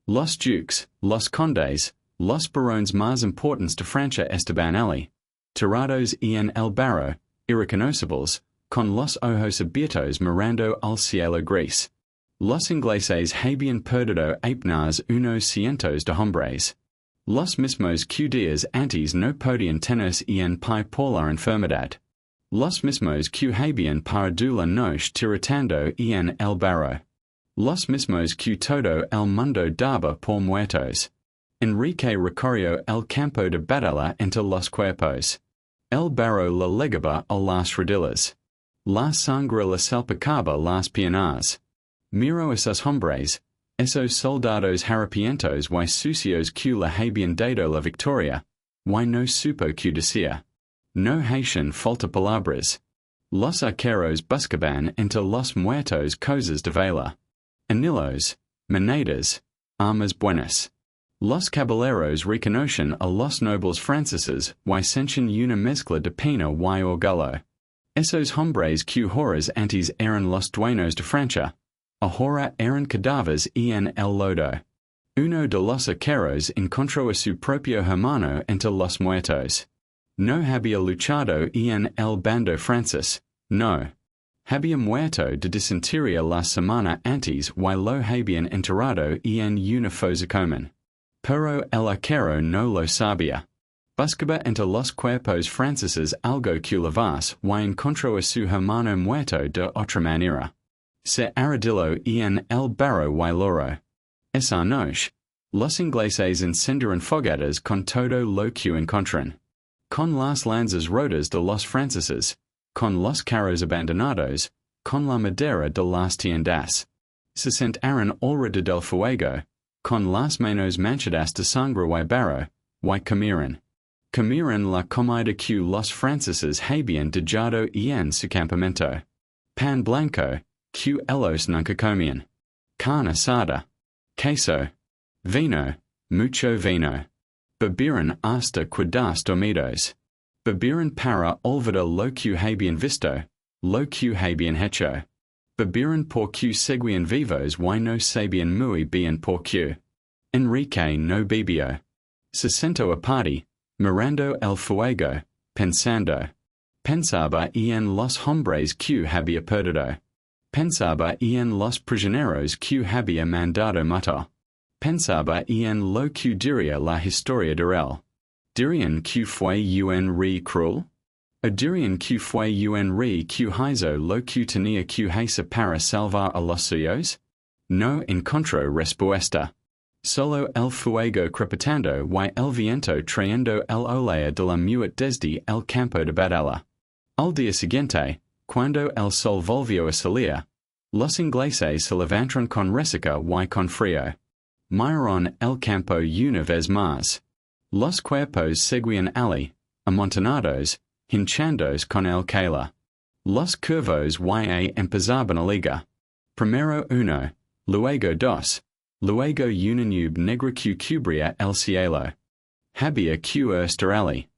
Los duques, los condes, los barones más importantes de Francia estaban allí, tirados en el barro, irreconocibles, con los ojos abiertos mirando al cielo gris. Los ingleses habían perdido apenas unos cientos de hombres. Los mismos que días antes no podían tenerse en pie por la enfermedad. Los mismos que habían perdido la noche tiritando en el barro. Los mismos que todo el mundo daba por muertos. Enrique recorrió el campo de batalla entre los cuerpos. El barro le legaba a las rodillas. La sangre le salpicaba las piernas. Miró a esos hombres, esos soldados harapientos y sucios que le habían dado la victoria, y no supo qué decir. No hacían falta palabras. Los arqueros buscaban entre los muertos cosas de valor. Anillos, monedas, armas buenas. Los caballeros reconocen a los nobles franceses y sienten una mezcla de pena y orgullo. Esos hombres que horas antes eran los dueños de Francia, ahora eran cadáveres en el lodo. Uno de los arqueros encontró a su propio hermano entre los muertos. No había luchado en el bando francés, no. Había muerto de disentería la semana antes y lo habían enterrado en una fosa común. Pero el arquero no lo sabía. Buscaba entre los cuerpos franceses algo que levas y encontró a su hermano muerto de otra manera. Se arrodilló en el barro y loro. Esa noche, los ingleses encendieron fogatas con todo lo que encontraron. Con las lanzas rotas de los franceses, con los carros abandonados, con la madera de las tiendas. Se sentaron alrededor del fuego, con las manos manchadas de sangre y barro, y comieron. Comieron la comida que los franceses habían dejado en su campamento. Pan blanco, que ellos nunca comían. Carne asada. Queso. Vino, mucho vino. Bebieron hasta quedarse dormidos. Bebieron para olvidar lo que habían visto, lo que habían hecho. Bebieron porque seguían vivos y no sabían muy bien por qué. Enrique no bebió. Se sentó aparte, mirando el fuego, pensando. Pensaba en los hombres que había perdido. Pensaba en los prisioneros que había mandado matar. Pensaba en lo que diría la historia de él. ¿Dirían que fue un rey cruel? ¿O dirían que fue un rey que hizo lo que tenía que hacer para salvar a los suyos? No encontró respuesta. Solo el fuego crepitando y el viento trayendo el olor de la muerte desde el campo de batalla. Al día siguiente, cuando el sol volvió a salir, los ingleses se levantaron con resaca y con frío. Miraron el campo una vez más. Los cuerpos seguían allí, amontonados, hinchándose con el calor. Los curvos y empezaban a ligar. Primero uno, luego dos, luego una nube negra que cubría el cielo. Había que estar allí.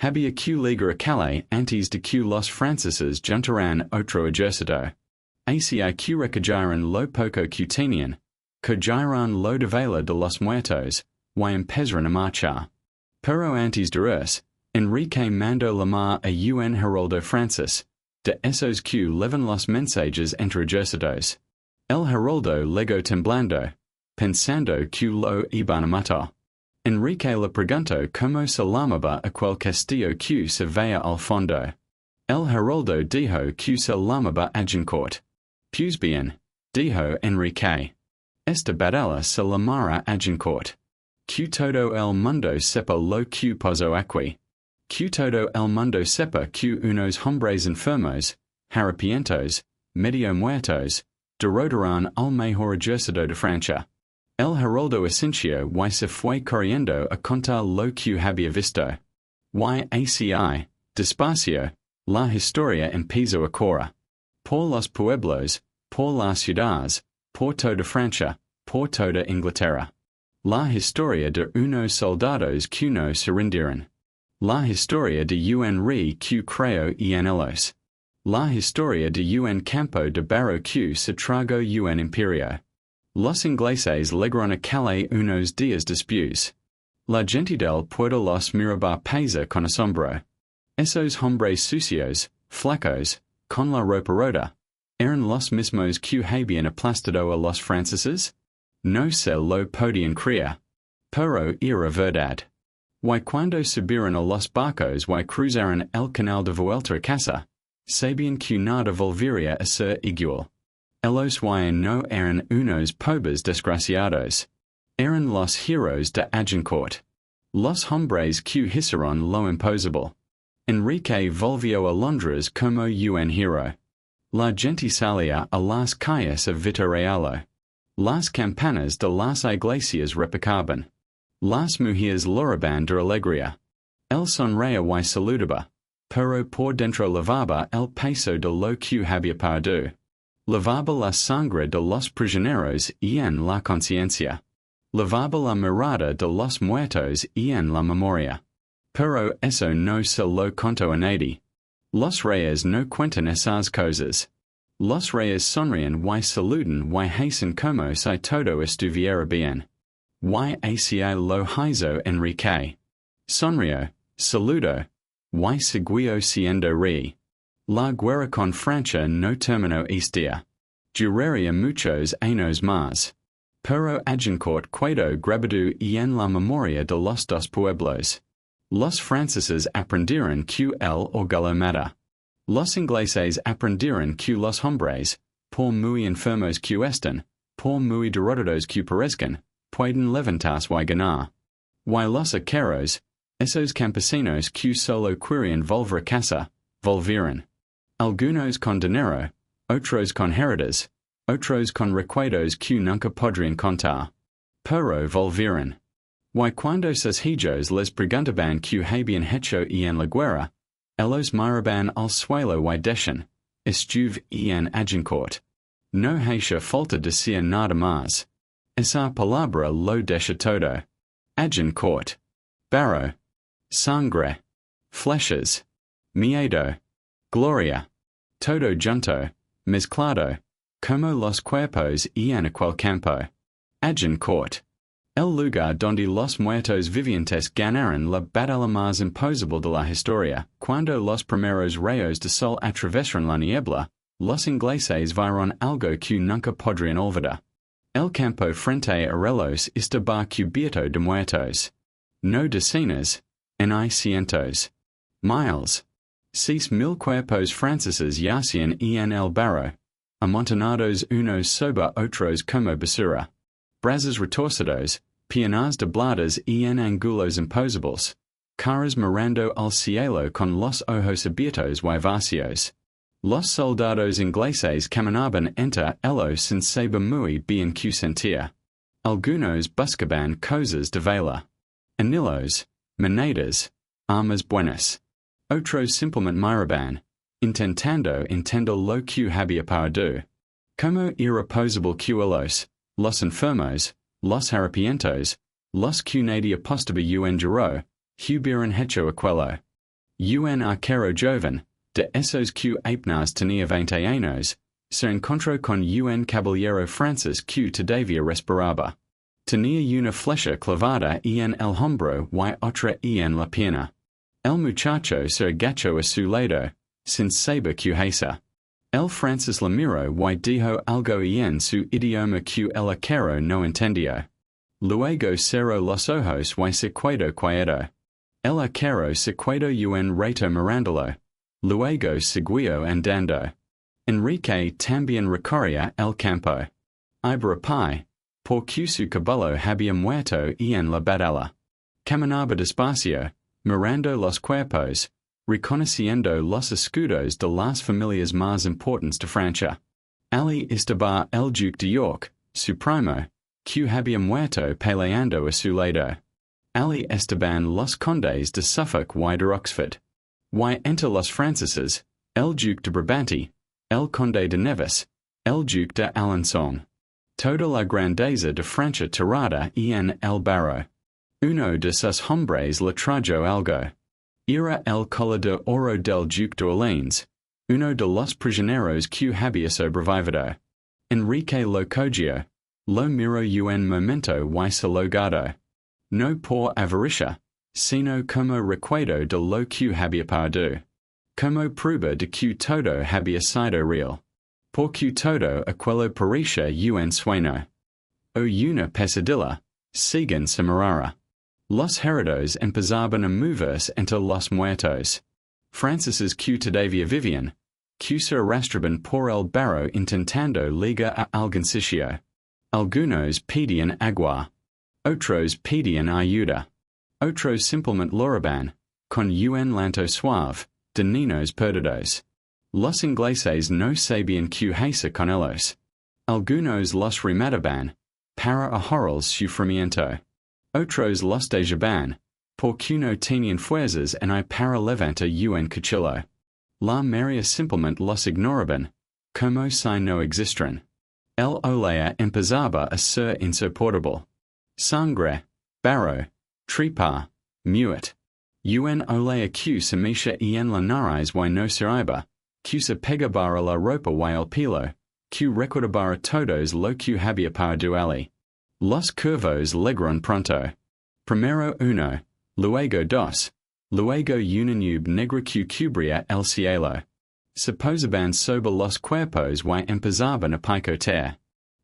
Había que ligar a Calais antes de que los franceses juntaran otro ejército. Así que recallaron lo poco que tenían, collaron lo de vela de los muertos, y empezaron a marchar. Pero antes de eso, Enrique mandó llamar a un heraldo francés, de esos que llevan los mensajes entre ejércitos. El heraldo llegó temblando, pensando que lo iban a matar. Enrique le preguntó cómo se llamaba aquel castillo que se veía al fondo. El heraldo dijo que se llamaba Agincourt. Pues bien, dijo Enrique. Esta batalla se llamará Agincourt. Que todo el mundo sepa lo que pasó aquí. Que todo el mundo sepa que unos hombres enfermos, harapientos, medio muertos, derrotaron al mejor ejército de Francia. El heraldo asintió y se fue corriendo a contar lo que había visto. Y así, despacio, la historia empezó a correr. Por los pueblos, por las ciudades, por toda Francia, por toda Inglaterra. La historia de unos soldados que no se rindieron. La historia de un rey que creó en ellos. La historia de un campo de barro que se tragó un imperio. Los ingleses llegaron a Calais unos días después. La gente del pueblo los miraba pasar con asombro. Esos hombres sucios, flacos, con la ropa rota, ¿eran los mismos que habían aplastado a los franceses? No se lo podían creer. Pero era verdad. Y cuando subieron a los barcos y cruzaron el canal de vuelta a casa, sabían que nada volvería a ser igual. Ellos no eran unos pobres desgraciados. Eran los héroes de Agincourt. Los hombres que hicieron lo imposible. Enrique volvió a Londres como un héroe. La gente salía a las calles a vitorrearlo. Las campanas de las iglesias repicaban. Las mujeres lloraban de alegría. Él sonreía y saludaba, pero por dentro lavaba el peso de lo que había perdido. Lavaba la sangre de los prisioneros en la conciencia. Lavaba la mirada de los muertos en la memoria. Pero eso no se lo contó a nadie. Los reyes no cuentan esas cosas. Los reyes sonríen y saludan y hacen como si todo estuviera bien. Y hacia lo hizo Enrique. Sonrió, saludó, y siguió siendo rey. La guerra con Francia no terminó este. Duraría muchos años más. Pero Agincourt quedó grabado en la memoria de los dos pueblos. Los franceses aprendieron que el orgullo mata. Los ingleses aprendieron que los hombres, por muy enfermos que estén, por muy derrotados que parezcan, pueden levantarse y ganar. Y los vaqueros, esos campesinos que solo querían volver a casa, volvieron. Algunos con dinero, otros con heridas, otros con recuerdos que nunca podrían contar. Pero volvieron. Y cuando sus hijos les preguntaban que habían hecho en la guerra, ellos miraban al suelo y decían, estuve en Agincourt. No hace falta decir nada más. Esa palabra lo dice todo. Agincourt. Barro. Sangre. Flechas. Miedo. Gloria. Todo junto, mezclado, como los cuerpos en aquel campo. Agincourt. El lugar donde los muertos vivientes ganaron la batalla más imposible de la historia. Cuando los primeros rayos de sol atravesaron la niebla, los ingleses vieron algo que nunca podrían olvidar. El campo frente a ellos estaba cubierto de muertos. No decenas, ni cientos. Miles. 6,000 cuerpos franceses yacían en el barro, amontonados unos sobre otros como basura. Brazos retorcidos, pianas dobladas en ángulos imposibles, caras mirando al cielo con los ojos abiertos y vacíos. Los soldados ingleses caminaban entre ellos sin saber muy bien qué sentir. Algunos buscaban cosas de vela. Anillos, monedas, armas buenas. Otros simplemente miraban, intentando entender lo que había perdido. Como era posible que los enfermos, los harapientos, los que nadie apostaba en llegó, hubieran hecho aquello. Un arquero joven, de esos que apenas tenía 20 años, se encontró con un caballero francés que todavía respiraba. Tenía una flecha clavada en el hombro y otra en la pierna. El muchacho se agachó a su lado, sin saber qué hacer. El francés le miró y dijo algo en su idioma que el arquero no entendió. Luego cerró los ojos y se quedó quieto. El arquero se quedó un rato mirándolo. Luego siguió andando. Enrique también recorría el campo. Iba pie, porque su caballo había muerto en la batalla. Caminaba despacio, mirando los cuerpos, reconociendo los escudos de las familias más importantes de Francia. Ali estaba el Duque de York, su primo, que había muerto peleando a su lado. Ali estaban los condes de Suffolk y de Oxford. Y entre los franceses, el Duque de Brabante, el conde de Nevis, el Duque de Alençon. Toda la grandeza de Francia tirada en el barro. Uno de sus hombres le trajo algo. Era el collar de oro del Duque de Orleans, uno de los prisioneros que había sobrevivido. Enrique lo cogió, lo miró un momento y se lo guardó. No por avaricia, sino como recuerdo de lo que había perdido. Como prueba de que todo había sido real. Porque todo aquello parecía un sueño. O una pesadilla, según se mirara. Los heridos empezaban a moverse entre los muertos. Franceses que todavía vivían, que se arrastraban por el barro intentando llegar a algún sitio. Algunos pedían agua. Otros pedían ayuda. Otros simplemente lloraban, con un llanto suave, de niños perdidos. Los ingleses no sabían qué hacer con ellos. Algunos los remataban, para ahorrar su sufrimiento. Otros los dejaban, porque no tenían fuerzas y para levantar un cuchillo. La mayoría simplemente los ignoraban, como si no existieran. El olea empezaba a ser insoportable. Sangre, barro, tripa, muet. Un olea que se mecha en la nariz y no se iba, Q se pega para la ropa y el pelo, Q recuerda para todos lo que había para duali. Los curvos llegaron pronto. Primero uno, luego dos, luego una nube negra que cubría el cielo. Se posaban sobre los cuerpos y empezaban a picotear.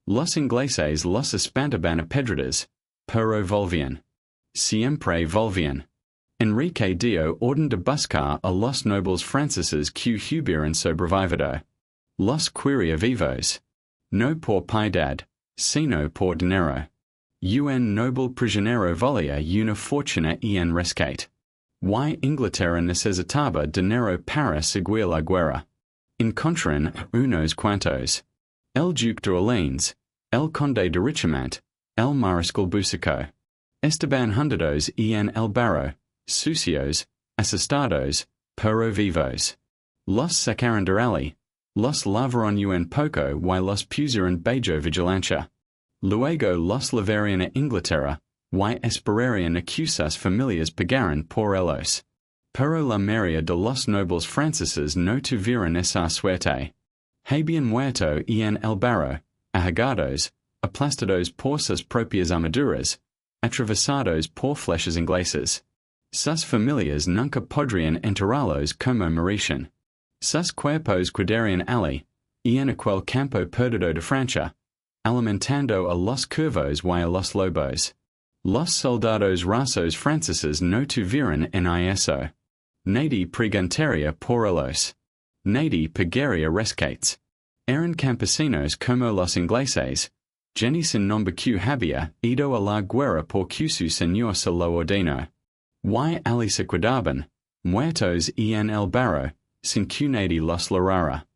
Los ingleses los espantaban a pedradas, pero volvían. Siempre volvían. Enrique dio orden de buscar a los nobles franceses que hubieran sobrevivido. Los quería vivos. No por piedad, sino por dinero. Un noble prisionero valía una fortuna en rescate. Y Inglaterra necesitaba dinero para seguir la guerra. Encontraron unos cuantos. El Duque de Orleans, el Conde de Richemont, el Mariscal Boucicaut. Estaban hundidos en el barro, sucios, asustados, pero vivos. Los sacaron de allí, los lavaron un poco y los pusieron bajo vigilancia. Luego los llevaron a Inglaterra, y esperaron a que sus familias pagaran por ellos. Pero la mayoría de los nobles franceses no tuvieron esa suerte. Habían muerto en el barro, ahogados, aplastados por sus propias armaduras, atravesados por flechas inglesas. Sus familias nunca podrían enterrarlos como merecen. Sus cuerpos quedarían allí, en aquel campo perdido de Francia, alimentando a los curvos y a los lobos. Los soldados rasos franceses no tuvieron en eso. Nadie preguntaría por ellos. Nadie pagaría rescates. Eran campesinos como los ingleses. Jenny sin nombre que había ido a la guerra por que su señor se lo ordenó. Y allí se quedaban, muertos en el barro, sin que nadie los lorara.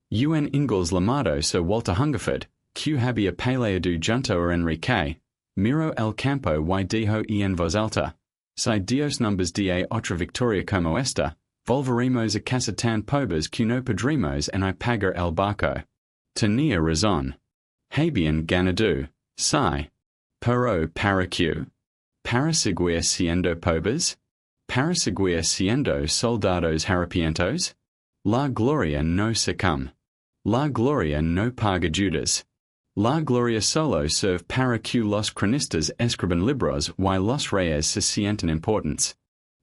Un Ingalls llamado Sir Walter Hungerford, que había peleado junto a Enrique, miró el campo y dijo en voz alta: Si Dios nos da otra victoria como esta, volveremos a casa tan pobres que no podremos en pagar el barco. Tenía razón. Habían ganado, sí. Pero ¿para qué? ¿Para seguir siendo pobres? ¿Para seguir siendo soldados harapientos? La gloria no se come. La gloria no paga Judas. La gloria solo serve para que los cronistas escriban libros y los reyes se sientan importantes.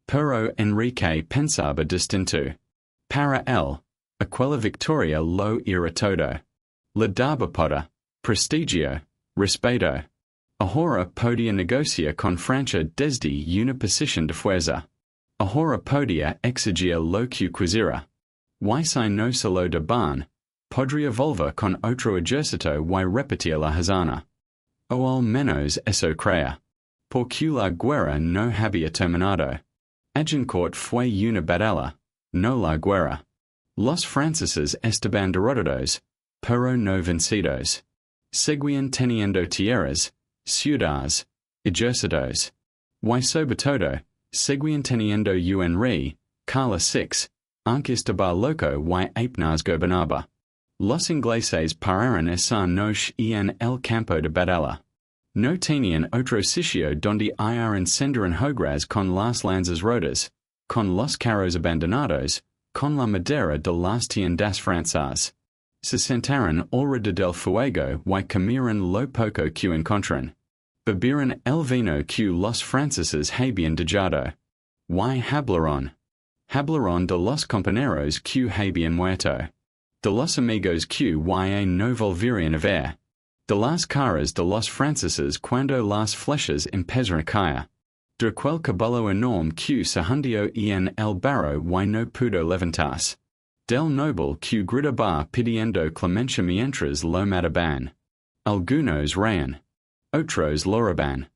Pero Enrique pensaba distinto. Para él, aquella victoria lo era todo. Le daba poder, prestigio, respeto. Ahora podía negociar con Francia desde una posición de fuerza. Ahora podía exigir lo que quisiera. Y si no se lo daban, podría volver con otro ejército y repetir la hazaña. O al menos eso creía. Porque la guerra no había terminado. Agincourt fue una batalla, no la guerra. Los franceses estaban derrotados, pero no vencidos. Seguían teniendo tierras, ciudades, ejércitos. Y sobre todo, seguían teniendo un rey, Carlos VI, aunque estaba loco y apenas gobernaba. Los ingleses pararon esa noche en el campo de batalla. No tenían otro sitio donde ir encender hogueras con las lanzas rotas, con los carros abandonados, con la madera de las tiendas francesas. Se sentaron alrededor del fuego y comieron lo poco que encontraron. Bebieron el vino que los franceses habían dejado. Y hablaron. Hablaron de los compañeros que habían muerto. De los amigos que no volverían a ver. De las caras de los franceses cuando las flechas empezaron a caer. De aquel caballo enorme que se hundió en el barro y no pudo levantarse. Del noble que gritaba pidiendo clemencia mientras lo mataban. Algunos reían. Otros lloraban.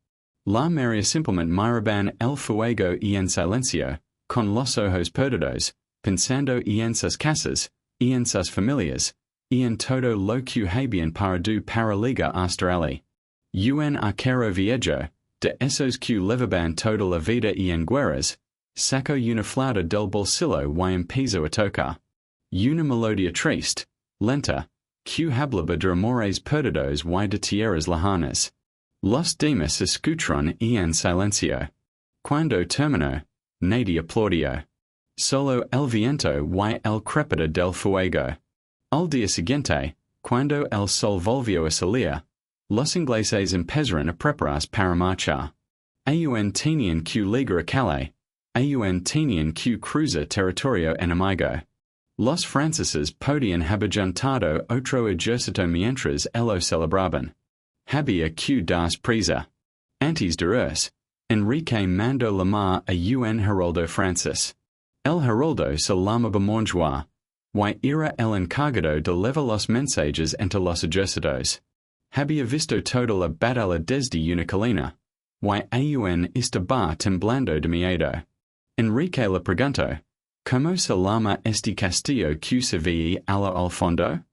La mayoría simplemente miraban el fuego en silencio, con los ojos perdidos, pensando en sus casas, en sus familias, en todo lo que habían perdido para ligar hasta allí. Un arquero viejo, de esos que levaban toda la vida en guerras, sacó una flauta del bolsillo y empezó a tocar. Una melodía triste, lenta, que hablaba de amores perdidos y de tierras lejanas. Los demás escucharon en silencio. Cuando terminó, nadie aplaudió. Solo el viento y el crepito del fuego. Al día siguiente, cuando el sol volvió a salir, los ingleses empezaron a prepararse para marchar. Aun tenían que ligar a Calais, aun tenían que cruzar territorio enemigo. Los franceses podían haber juntado otro ejército mientras lo celebraban. Había que darse prisa. Antes de irse, Enrique mandó llamar a un heraldo francés. El heraldo se llamaba Montjoie, y era el encargado de levar los mensajes entre los ejércitos. Había visto toda la batalla desde una colina, y aún estaba temblando de miedo. Enrique le preguntó, ¿Cómo se llama este castillo que se veía al fondo?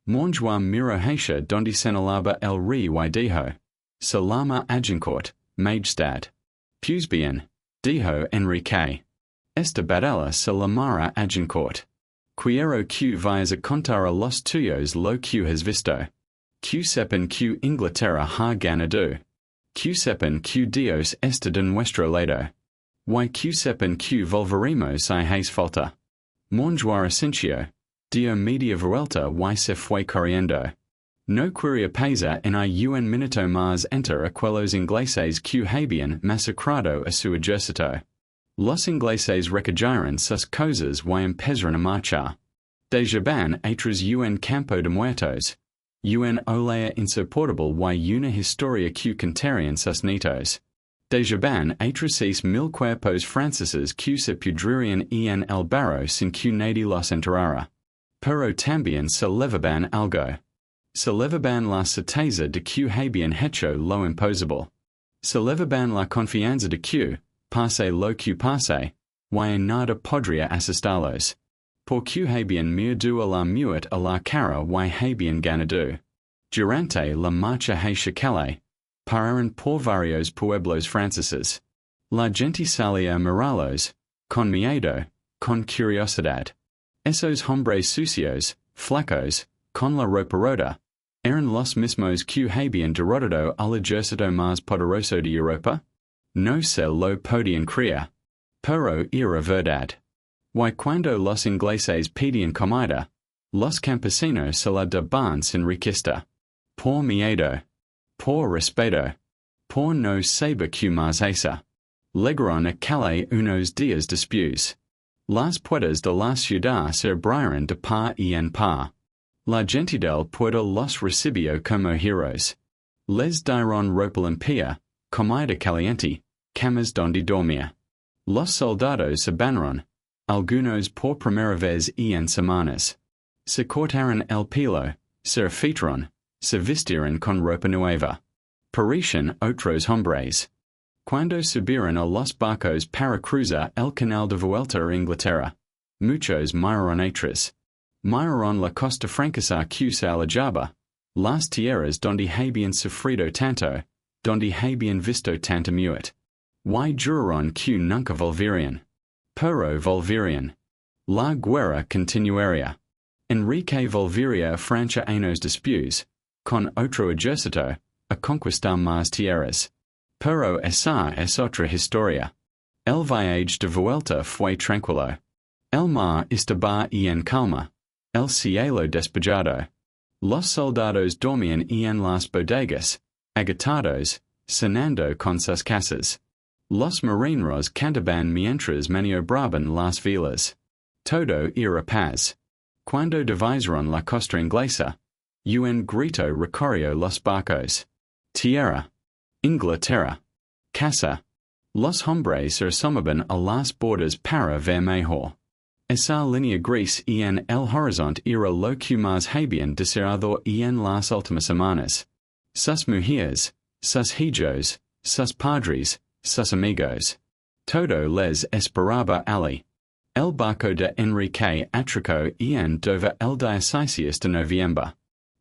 Montjoie miró hacia donde señalaba el río y dijo, se llama Agincourt, Majestad. Pues bien, dijo Enrique. Esta batalla se llamará Agincourt. Quiero que vayas a contar a los tuyos lo que has visto. Que sepan que Inglaterra ha ganado. Que sepan que Dios está de nuestro lado. Y que sepan que volveremos si hace falta. Montjoie asintió, dio media vuelta y se fue corriendo. No quería pasar en un minuto más entre aquellos ingleses que habían masacrado a su ejército. Los ingleses recayeron sus cosas y empezaron a marchar. Dejaban atrás un campo de muertos. Una olea insoportable y una historia que contarían sus nietos. Dejaban atrás 1000 cuerpos franceses que se pudrirían en el barro sin que nadie los enterrara. Pero también se levaban algo. Se levaban la certeza de que habían hecho lo imposible. Se levaban la confianza de que, pase lo que pase, y nada podría asustarlos. Porque habían mirado a la muerte a la cara y habían ganado. Durante la marcha hacia Calais, pararon por varios pueblos franceses. La gente salía a mirarlos, con miedo, con curiosidad. Esos hombres sucios, flacos, con la ropa rota, eran los mismos que habían derrotado al ejército más poderoso de Europa? No se lo podían creer. Pero era verdad. Y cuando los ingleses pedían comida, los campesinos se la daban sin requista. Por miedo. Por respeto. Por no saber qué más hacer. Llegaron a Calais unos días después. Las puertas de la ciudad se abrieron de par en par. La gente del pueblo los recibió como héroes. Les dieron ropa limpia, comida caliente, camas donde dormir. Los soldados se bañaron, algunos por primera vez en semanas. Se cortaron el pelo, se afeitaron, se vistieron con ropa nueva. Parecían otros hombres. Cuando subieron a los barcos para cruzar el canal de vuelta a Inglaterra, muchos miraron atrás. Miraron la costa francesa que se alejaba, las tierras donde habían sufrido tanto, donde habían visto tanta muerte. Y juraron que nunca volverían. Pero volverían. La guerra continuaría. Enrique volvería a Francia años después, con otro ejército, a conquistar más tierras. Pero esa es otra historia. El viaje de vuelta fue tranquilo. El mar estaba en calma. El cielo despejado. Los soldados dormían en las bodegas, agotados, cenando con sus casas. Los marineros cantaban mientras maniobraban las velas. Todo era paz. Cuando divisaron la costa inglesa, un grito recorrió los barcos. Tierra. Inglaterra. Casa. Los hombres se asomaban a las bordas para ver mejor. Esa línea gris en el horizonte era lo que más habían deseado en las últimas semanas. Sus mujeres, sus hijos, sus padres, sus amigos. Todo les esperaba allí. El barco de Enrique atracó en Dover el 16 de noviembre.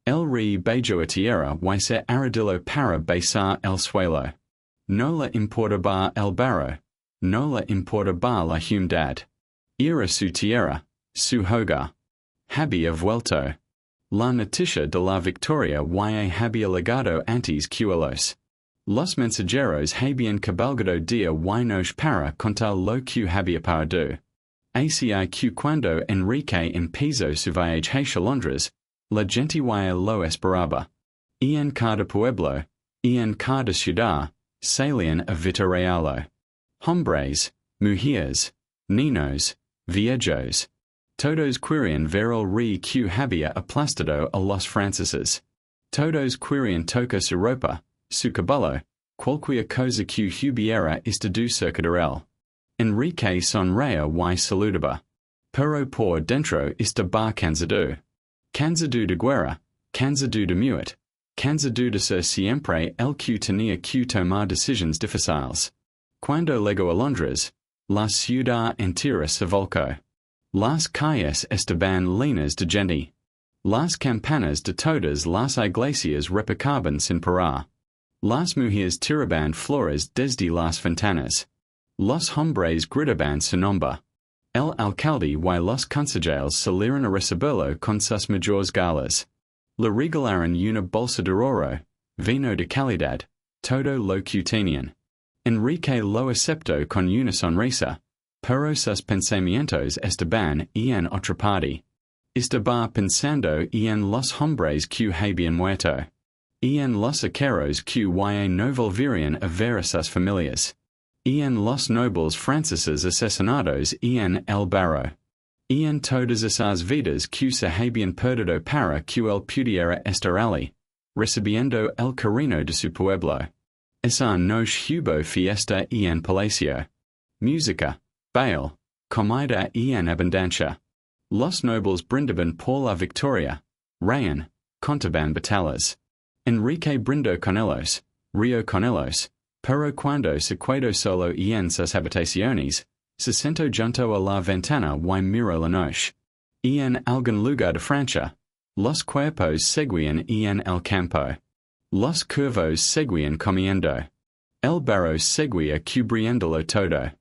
El rey bajó a tierra y se arrodilló para besar el suelo. No le importaba el barro. No le importaba la humedad. Era su tierra, su hogar. Había vuelto. La noticia de la victoria y había llegado antes que los mensajeros habían cabalgado día y noche para contar lo que había pasado. ACIQ cuando Enrique empezó su viaje hacia Londres, la gente lo esperaba. En cada pueblo, en cada ciudad, salían a visitarlo. Hombres, mujeres, niños, viejos. Todos querían ver el rey que había aplastado a los franceses. Todos querían tocar su ropa, su cabello, cualquier cosa que hubiera estado cerca de él. Enrique sonreía y saludaba. Pero por dentro estaba cansado. Cansado de guerra, cansado de muerte, cansado de ser siempre el que tenía que tomar decisiones difíciles. Cuando llegó a Londres, la ciudad entera se volcó. Las calles estaban llenas de gente. Las campanas de todas las iglesias repicaban sin parar. Las mujeres tiraban flores desde las ventanas. Los hombres gritaban su nombre. El alcalde y los concejales salieron a recibirlo con sus mayores galas. Le regalaron una bolsa de oro, vino de calidad, todo lo que tenían. Enrique lo aceptó con una sonrisa, pero sus pensamientos estaban en otra parte. Estaba pensando en los hombres que habían muerto. En los arqueros que no volverían a ver a sus familias. En los nobles franceses asesinados en el barro. En todas esas vidas que se habían perdido para que él pudiera estar allí, recibiendo el cariño de su pueblo. Esa noche hubo fiesta en palacio. Música, baile, comida en abundancia. Los nobles brindaban por la victoria, reían, contaban batallas. Enrique brindó con ellos, rió con ellos, pero cuando se quedó solo en sus habitaciones, se sentó junto a la ventana y miró la noche. En algún lugar de Francia, los cuerpos seguían en el campo. Los curvos seguían comiendo. El barro seguía cubriéndolo todo.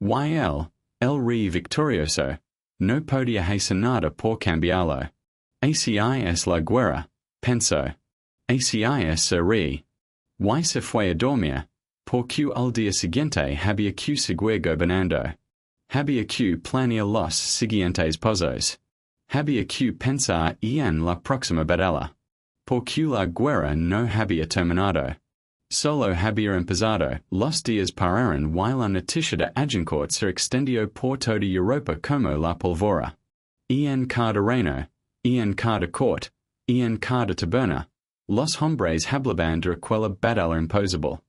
Y el rey victorioso, no podía hacer nada por cambiarlo. Así es la guerra, pensó. Así es ser rey. Y se fue a dormir, porque al día siguiente había que seguir gobernando. Había que planear los siguientes pasos. Había que pensar en la próxima batalla. Porque la guerra no había terminado. Solo había empezado. Los días pararon y la noticia de Agincourt se extendió por toda Europa como la pólvora. En cada reino, en cada corte, en cada taberna, los hombres hablaban de aquella batalla imposible.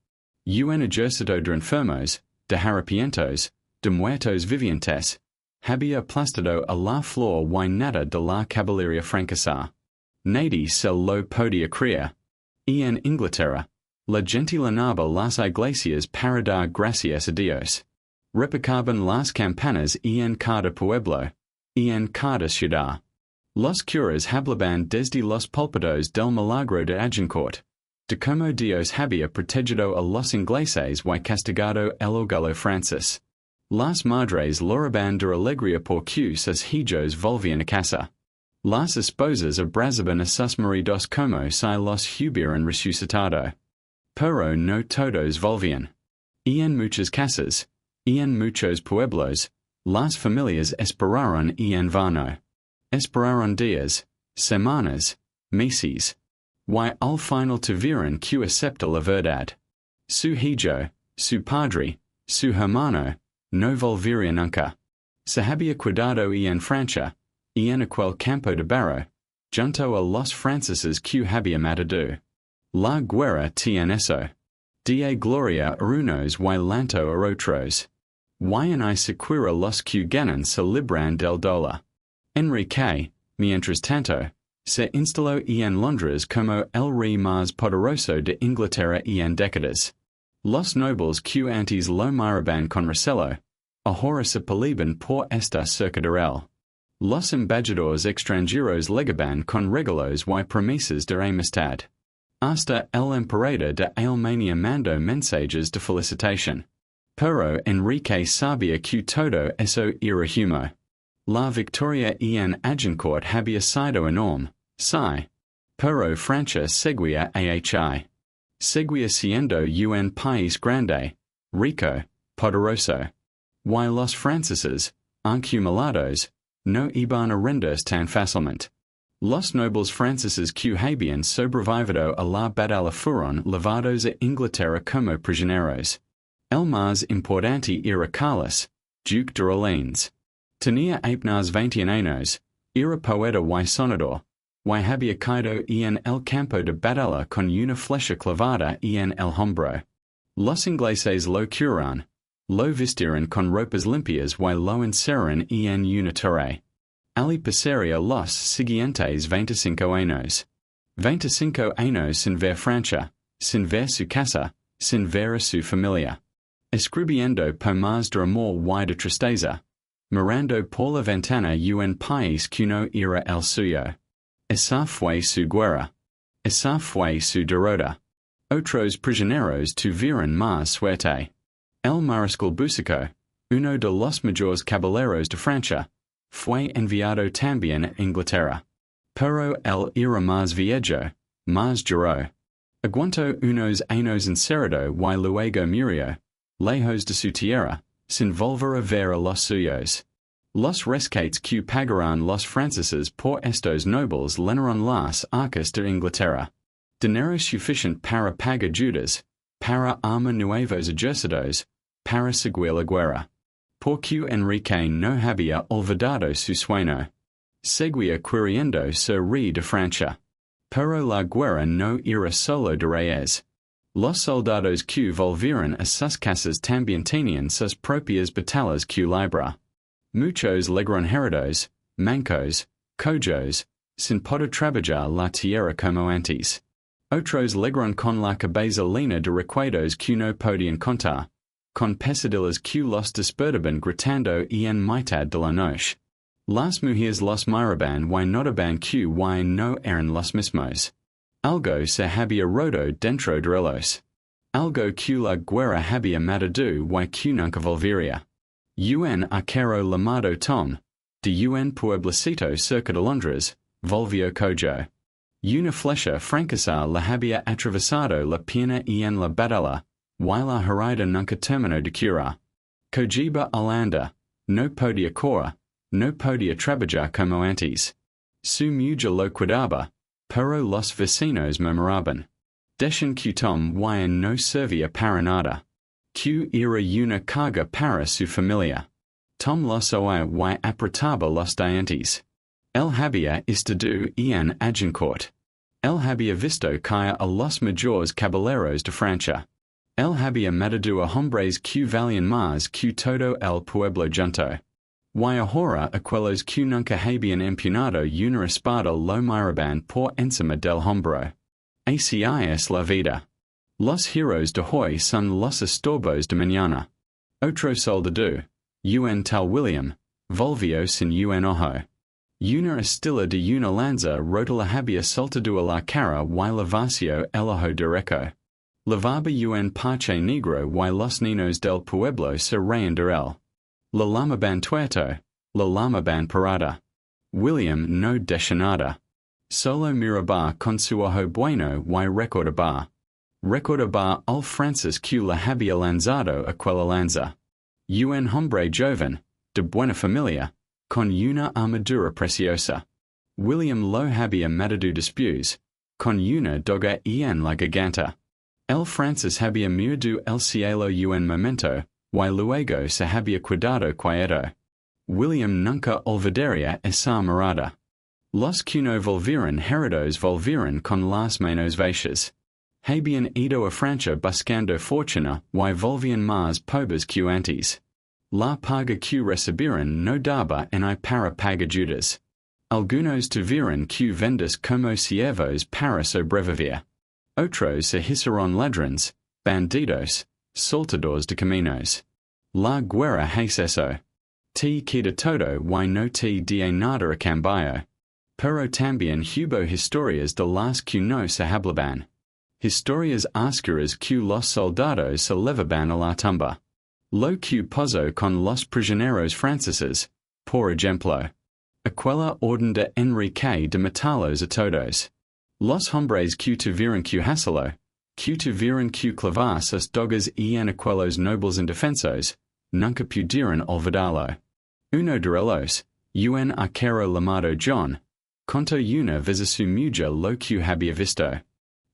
Un ejército de enfermos, de harapientos, de muertos vivientes, había aplastado a la flor y nada de la caballería francesa. Nadie se lo podía creer. En Inglaterra, la gente llenaba las iglesias para dar gracias a Dios. Repicaban las campanas en cada pueblo, en cada ciudad. Los curas hablaban desde los púlpitos del milagro de Agincourt, de cómo Dios había protegido a los ingleses y castigado el orgullo francés. Las madres lloraban de alegría porque sus hijos volvían a casa. Las esposas abrazaban a sus maridos como si los hubieran resucitado. Pero no todos volvían. En muchas casas, en muchos pueblos, las familias esperaron en vano. Esperaron días, semanas, meses. Y al final tuvieron que aceptar la verdad. Su hijo, su padre, su hermano, no volvería nunca. Se había quedado en Francia, en aquel campo de barro, junto a los franceses que había matado. La guerra tiene eso. Die gloria a unos y lanto a otros. Y en sequira los que ganan se libran del dolor. Enrique, mientras tanto, se instaló en Londres como el rey más poderoso de Inglaterra en décadas. Los nobles que antes lo miraban con recelo, ahora se peleaban por estar cerca de él. Los embajadores extranjeros llegaban con regalos y promesas de amistad. Hasta el emperador de Alemania mandó mensajes de felicitación. Pero Enrique sabía que todo eso era humo. La victoria en Agincourt había sido enorme, sí. Pero Francia seguía ahí. Seguía siendo un país grande, rico, poderoso. Y los franceses, ancumulados, no iban a renderse tan fácilmente. Los nobles franceses que habían sobrevivido a la batalla fueron llevados a Inglaterra como prisioneros. El más importante era Carlos, Duque de Orleans. Tenía apenas 21 años, era poeta y sonador, y había caído en el campo de batalla con una flecha clavada en el hombro. Los ingleses lo curaron, lo vistieron con ropas limpias y lo encerraron en una torre. Ali pasaría los siguientes 25 años. 25 años sin ver Francia, sin ver su casa, sin ver a su familia. Escribiendo poemas de amor y de tristeza. Mirando por la ventana un país que no era el suyo. Esa fue su guerra. Esa fue su derrota. Otros prisioneros tuvieron más suerte. El mariscal Boucicaut, uno de los mejores caballeros de Francia, fue enviado también a Inglaterra. Pero él era más viejo, más lloró. Aguantó unos años encerrado y luego murió, lejos de su tierra, sin volver a ver a los suyos. Los rescates que pagaron los franceses por estos nobles llenaron las arcas de Inglaterra. Dinero suficiente para pagar deudas, para armar nuevos ejércitos, para seguir la guerra. Porque Enrique no había olvidado su sueño. Seguía queriendo ser rey de Francia. Pero la guerra no era solo de reyes. Los soldados que volvieron a sus casas también tenían sus propias batallas que librar. Muchos llegaron heridos, mancos, cojos, sin poder trabajar la tierra como antes. Otros llegaron con la cabeza llena de recuerdos que no podían contar, con pesadillas que los despertaban gritando en mitad de la noche. Las mujeres los miraban y notaban que no eran los mismos. Algo se había roto dentro de ellos. Algo que la guerra había matado y que nunca volvería. Un arquero llamado Tom, de un pueblecito cerca de Londres, volvió cojo. Una flecha francesa la había atravesado la pierna en la batalla, y la herida nunca terminó de curar. Cogiba Holanda, no podía correr, no podía trabajar como antes. Su mujer lo cuidaba, pero los vecinos murmuraban. Decían que Tom no servía para nada. Que era una carga para su familia. Tom los oía y apretaba los dientes. Él había estado en Agincourt. Él había visto caer a los mejores caballeros de Francia. Él había matado a hombres que valían más que todo el pueblo junto. Y ahora aquellos que nunca habían empuñado una espada lo miraban por encima del hombro. Así es la vida. Los heroes de hoy son los estorbos de mañana. Otro soldado, un tal William, volvió sin un ojo. Una astilla de una lanza rota la había soltado a la cara y le vació el ojo derecho. Levaba un parche negro y los niños del pueblo se reían de él. La llamaban tuerto, la llamaban parada. William no decía nada. Solo miraba con su ojo bueno y recordaba. Recordaba al Francis que la había lanzado aquella lanza. Un hombre joven, de buena familia, con una armadura preciosa. William lo había matado después, con una daga en la garganta. El Francis había mirado el cielo un momento, y luego se había quedado quieto. William nunca olvidaría esa mirada. Los que no volvieron heridos volvieron con las manos vacías. Habían ido a Francia buscando fortuna y volvían más pobres que antes. La paga que recibieron no daba en para pagar deudas. Algunos tuvieron que venderse como siervos para sobrevivir. Otros se hicieron ladrones, bandidos, soltadores de caminos. La guerra es eso. Te queda todo y no te da nada a cambio. Pero también hubo historias de las que no se hablaban. Historias oscuras que los soldados se levaban a la tumba. Lo que pasó con los prisioneros franceses, por ejemplo. Aquella orden de Enrique de matarlos a todos. Los hombres que tuvieron que hacerlo, que tuvieron que clavar sus dagas en aquellos nobles indefensos, nunca pudieron olvidarlo. Uno de relos, un arquero llamado John, conto una vez su mujer lo que había visto.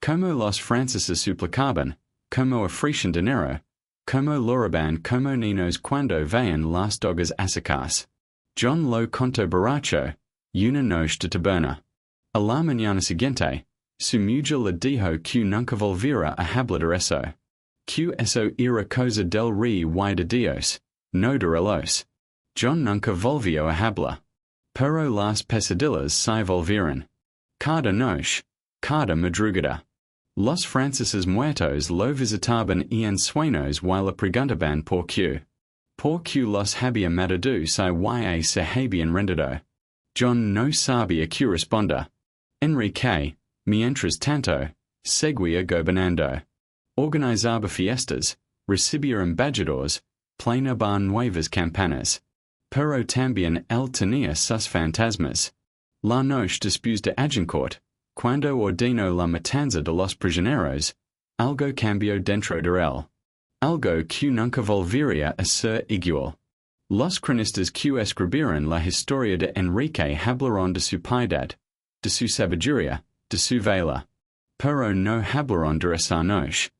Como los franceses suplicaban, como ofrecían dinero, como loraban como niños cuando veían las dogas asacarse. John lo contó borracho, una noche de taberna. A la mañana siguiente, su mujer le dijo que nunca volviera a hablar de eso. Que eso era cosa del rey y de Dios, no de relos. John nunca volvió a hablar. Pero las pesadillas se volvieron. Cada noche, cada madrugada. Los franceses muertos lo visitaban en sueños y le preguntaban por qué. Por qué los había matado se habían rendido. John no sabía qué responder. Enrique, mientras tanto, seguía gobernando. Organizaba fiestas, recibía embajadores, planeaba nuevas campanas. Pero también él tenía sus fantasmas. La noche después de Agincourt, cuando ordenó la matanza de los prisioneros, algo cambió dentro de él. Algo que nunca volvería a ser igual. Los cronistas que escribieron la historia de Enrique hablaron de su piedad, de su sabiduría, de su valor. Pero no hablaron de esa noche.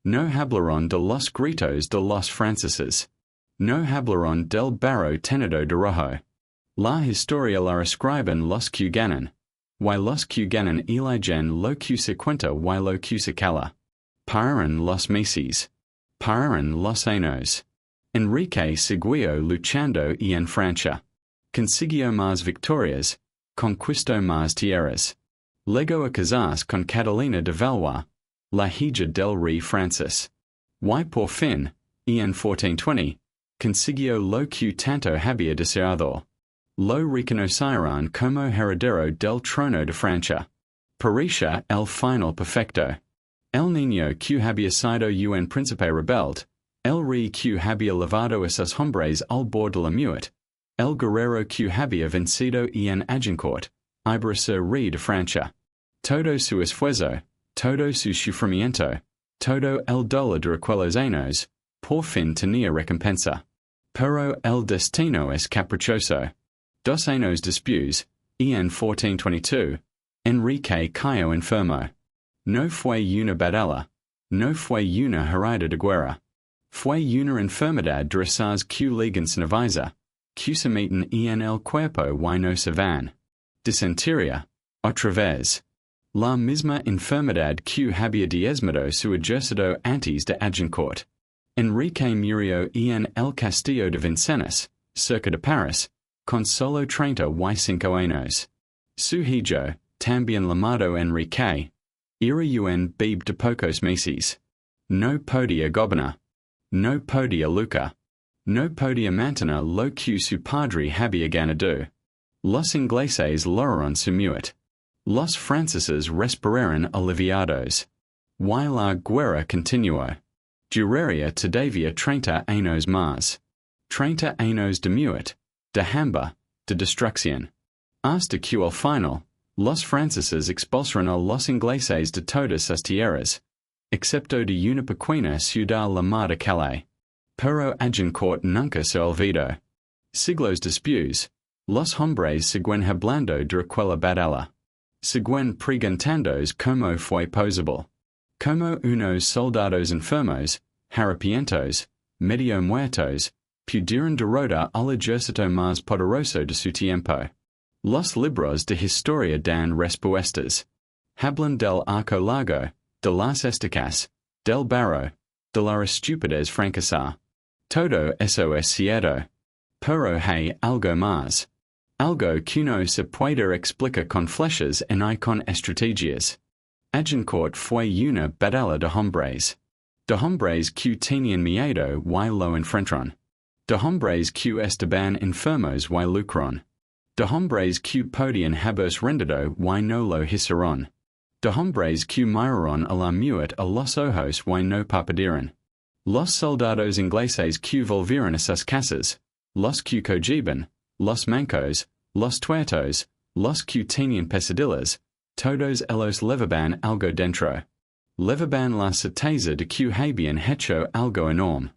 No hablaron de los gritos de los franceses. No hablaron del barro tenido de rojo. La historia la escriben los que ganan. Y los que ganan eligen lo que se cuenta y lo que se calla. Paran los meses. Paran los años. Enrique siguió luchando en Francia. Consiguió más victorias. Conquistó más tierras. Llegó a casarse con Catalina de Valois, la hija del rey Francis. Y por fin, en 1420, consiguió lo que tanto había deseado. Lo reconocieron como heredero del trono de Francia. Parecía el final perfecto. El niño que había sido un príncipe rebelde, el rey que había llevado a sus hombres al bord de la muerte, el guerrero que había vencido en Agincourt, iba a ser rey de Francia. Todo su esfuerzo, todo su sufrimiento, todo el dolor de aquellos años, por fin tenía recompensa. Pero el destino es caprichoso. 2 años después, en 1422, Enrique cayó enfermo. No fue una batalla, no fue una herida de guerra. Fue una enfermedad de esas que ligan sin avisa, que se meten en el cuerpo y no se van. Disentería, otra vez. La misma enfermedad que había diezmado su ejército antes de Agincourt. Enrique murió en el castillo de Vincennes, cerca de París, con solo 35 años. Su hijo, también llamado Enrique, era un bebé de pocos meses. No podía gobernar. No podía luchar. No podía mantener lo que su padre había ganado. Los ingleses lograron su muerte. Los franceses respiraron aliviados. Y la guerra continuó. Duraría todavía 30 años más. 30 años de muerte, de hambre, de destrucción. Hasta que al final, los franceses expulsaron a los ingleses de todas sus tierras, excepto de una pequeña ciudad llamada Calais. Pero Agincourt nunca se olvidó. Siglos después, los hombres siguen hablando de aquella batalla. Siguen preguntándose cómo fue posible. Como unos soldados enfermos, harapientos, medio muertos, pudieron derrotar al ejército más poderoso de su tiempo. Los libros de historia dan respuestas. Hablan del arco largo, de las estacas, del barro, de la estupidez francesa. Todo eso es cierto. Pero hay algo más. Algo que no se puede explicar con flechas ni con estrategias. Agincourt fue una batalla de hombres. De hombres que tenían miedo y lo enfrentaron. De hombres que estaban enfermos y lucraron. De hombres que podían haberse rendido y no lo hicieron. De hombres que miraron a la muerte a los ojos y no parpadearon. Los soldados ingleses que volvieron a sus casas. Los que cogiban. Los mancos, los tuertos, los que tenían pesadillas, todos ellos levaban algo dentro. Levaban la certeza de que habían hecho algo enorme.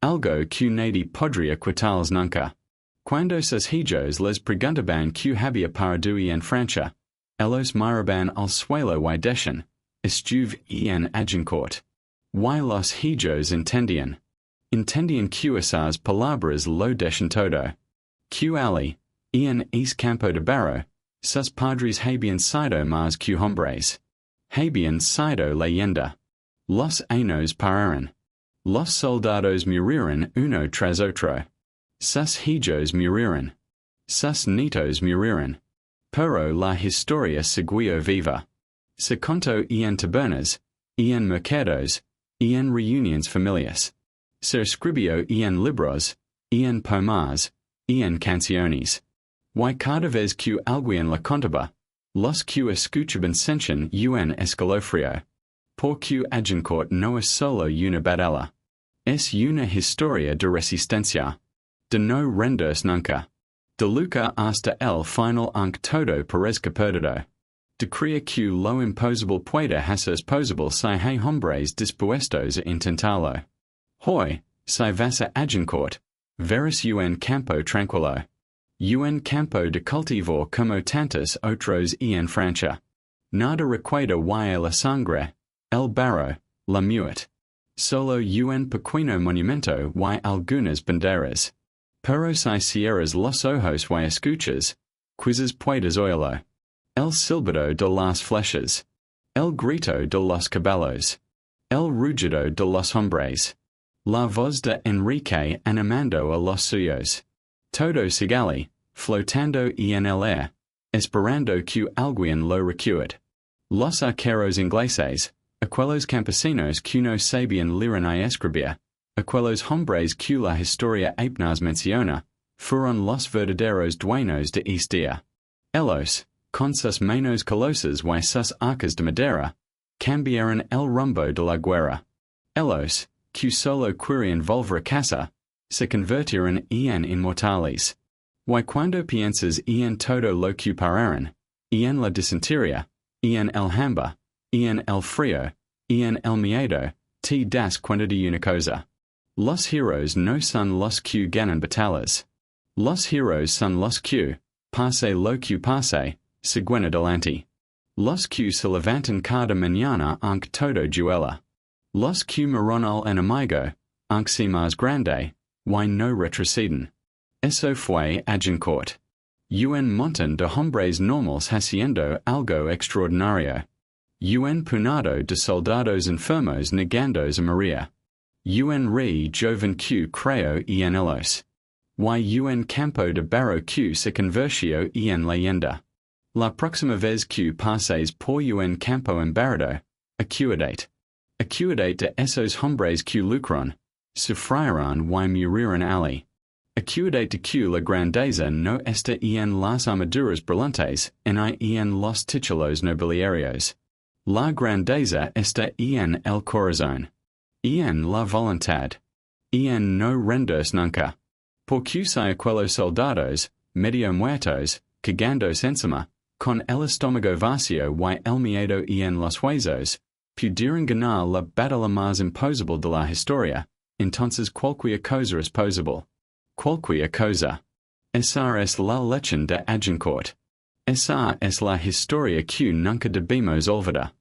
Algo que nadie podría quitarles nunca. Cuando sus hijos les preguntaban que había paradui en Francia, ellos miraban al suelo y decían, estuve en Agincourt. Y los hijos entendían que esas palabras lo decían todo. Que ali, en ese campo de barro, sus padres habían sido más que hombres. Habían sido leyenda. Los años pararon. Los soldados murieron uno tras otro. Sus hijos murieron. Sus nietos murieron. Pero la historia siguió viva. Se contó en tabernas, en mercados, en reuniones familiares. Se escribió en libros, en poemas, en canciones. Y cada vez que alguien la contaba, los que escuchaban sentían un escalofrío. Porque Agincourt no es solo una batalla. Es una historia de resistencia. De no rendirse nunca. De lucha hasta el final aunque todo parezca perdido. De creer que lo imposible puede hacerse posible si hay hombres dispuestos a intentarlo. Hoy, si vas a Agincourt, verás un campo tranquilo. Un campo de cultivo como tantos otros en Francia. Nada recuerda y la sangre, el barro, la muerte. Solo un pequeño monumento y algunas banderas. Pero si cierras los ojos y escuchas, quizás puedes oírlo. El silbido de las flechas. El grito de los caballeros. El rugido de los hombres. La voz de Enrique animando a los suyos. Todo sigue, flotando en el aire, esperando que alguien lo recuerde. Los arqueros ingleses, aquellos campesinos que no sabían leer ni escribir, aquellos hombres que la historia apenas menciona, fueron los verdaderos dueños de Esta. Ellos, con sus manos colosas y sus arcas de madera, cambiaron el rumbo de la guerra. Ellos, que solo querían volver a casa, se convirtieron en inmortales. Y cuando piensas en todo lo que pararon, en la disentería, en el hambre, en el frío, en el miedo, te das cuenta de una cosa. Los heroes no son los que ganan batallas. Los heroes son los que, pase lo que pase, siguen adelante. Los que se levantan cada mañana aunque todo duela. Los que miran al enemigo, aunque sea más grande, y no retroceden. Eso fue Agincourt. Un montón de hombres normales haciendo algo extraordinario. Un puñado de soldados enfermos negándose a morir. Un rey joven que creyó en ellos. Y un campo de barro que se convirtió en leyenda. La próxima vez que pases por un campo embarrado, acuérdate. Acuérdate de esos hombres que lucraron, sufrieron y murieron allí. Acuérdate de que la grandeza no está en las armaduras brillantes, en los títulos nobiliarios. La grandeza está en el corazón. En la voluntad. En no rendirse nunca. Porque si aquellos soldados, medio muertos, cagándose encima, con el estómago vacío y el miedo en los huesos, pudieron ganar la batalla más imposible de la historia, entonces cualquier cosa es posible. Cualquier cosa. Esa es la leyenda de Agincourt. Esa es la historia que nunca debemos olvidar.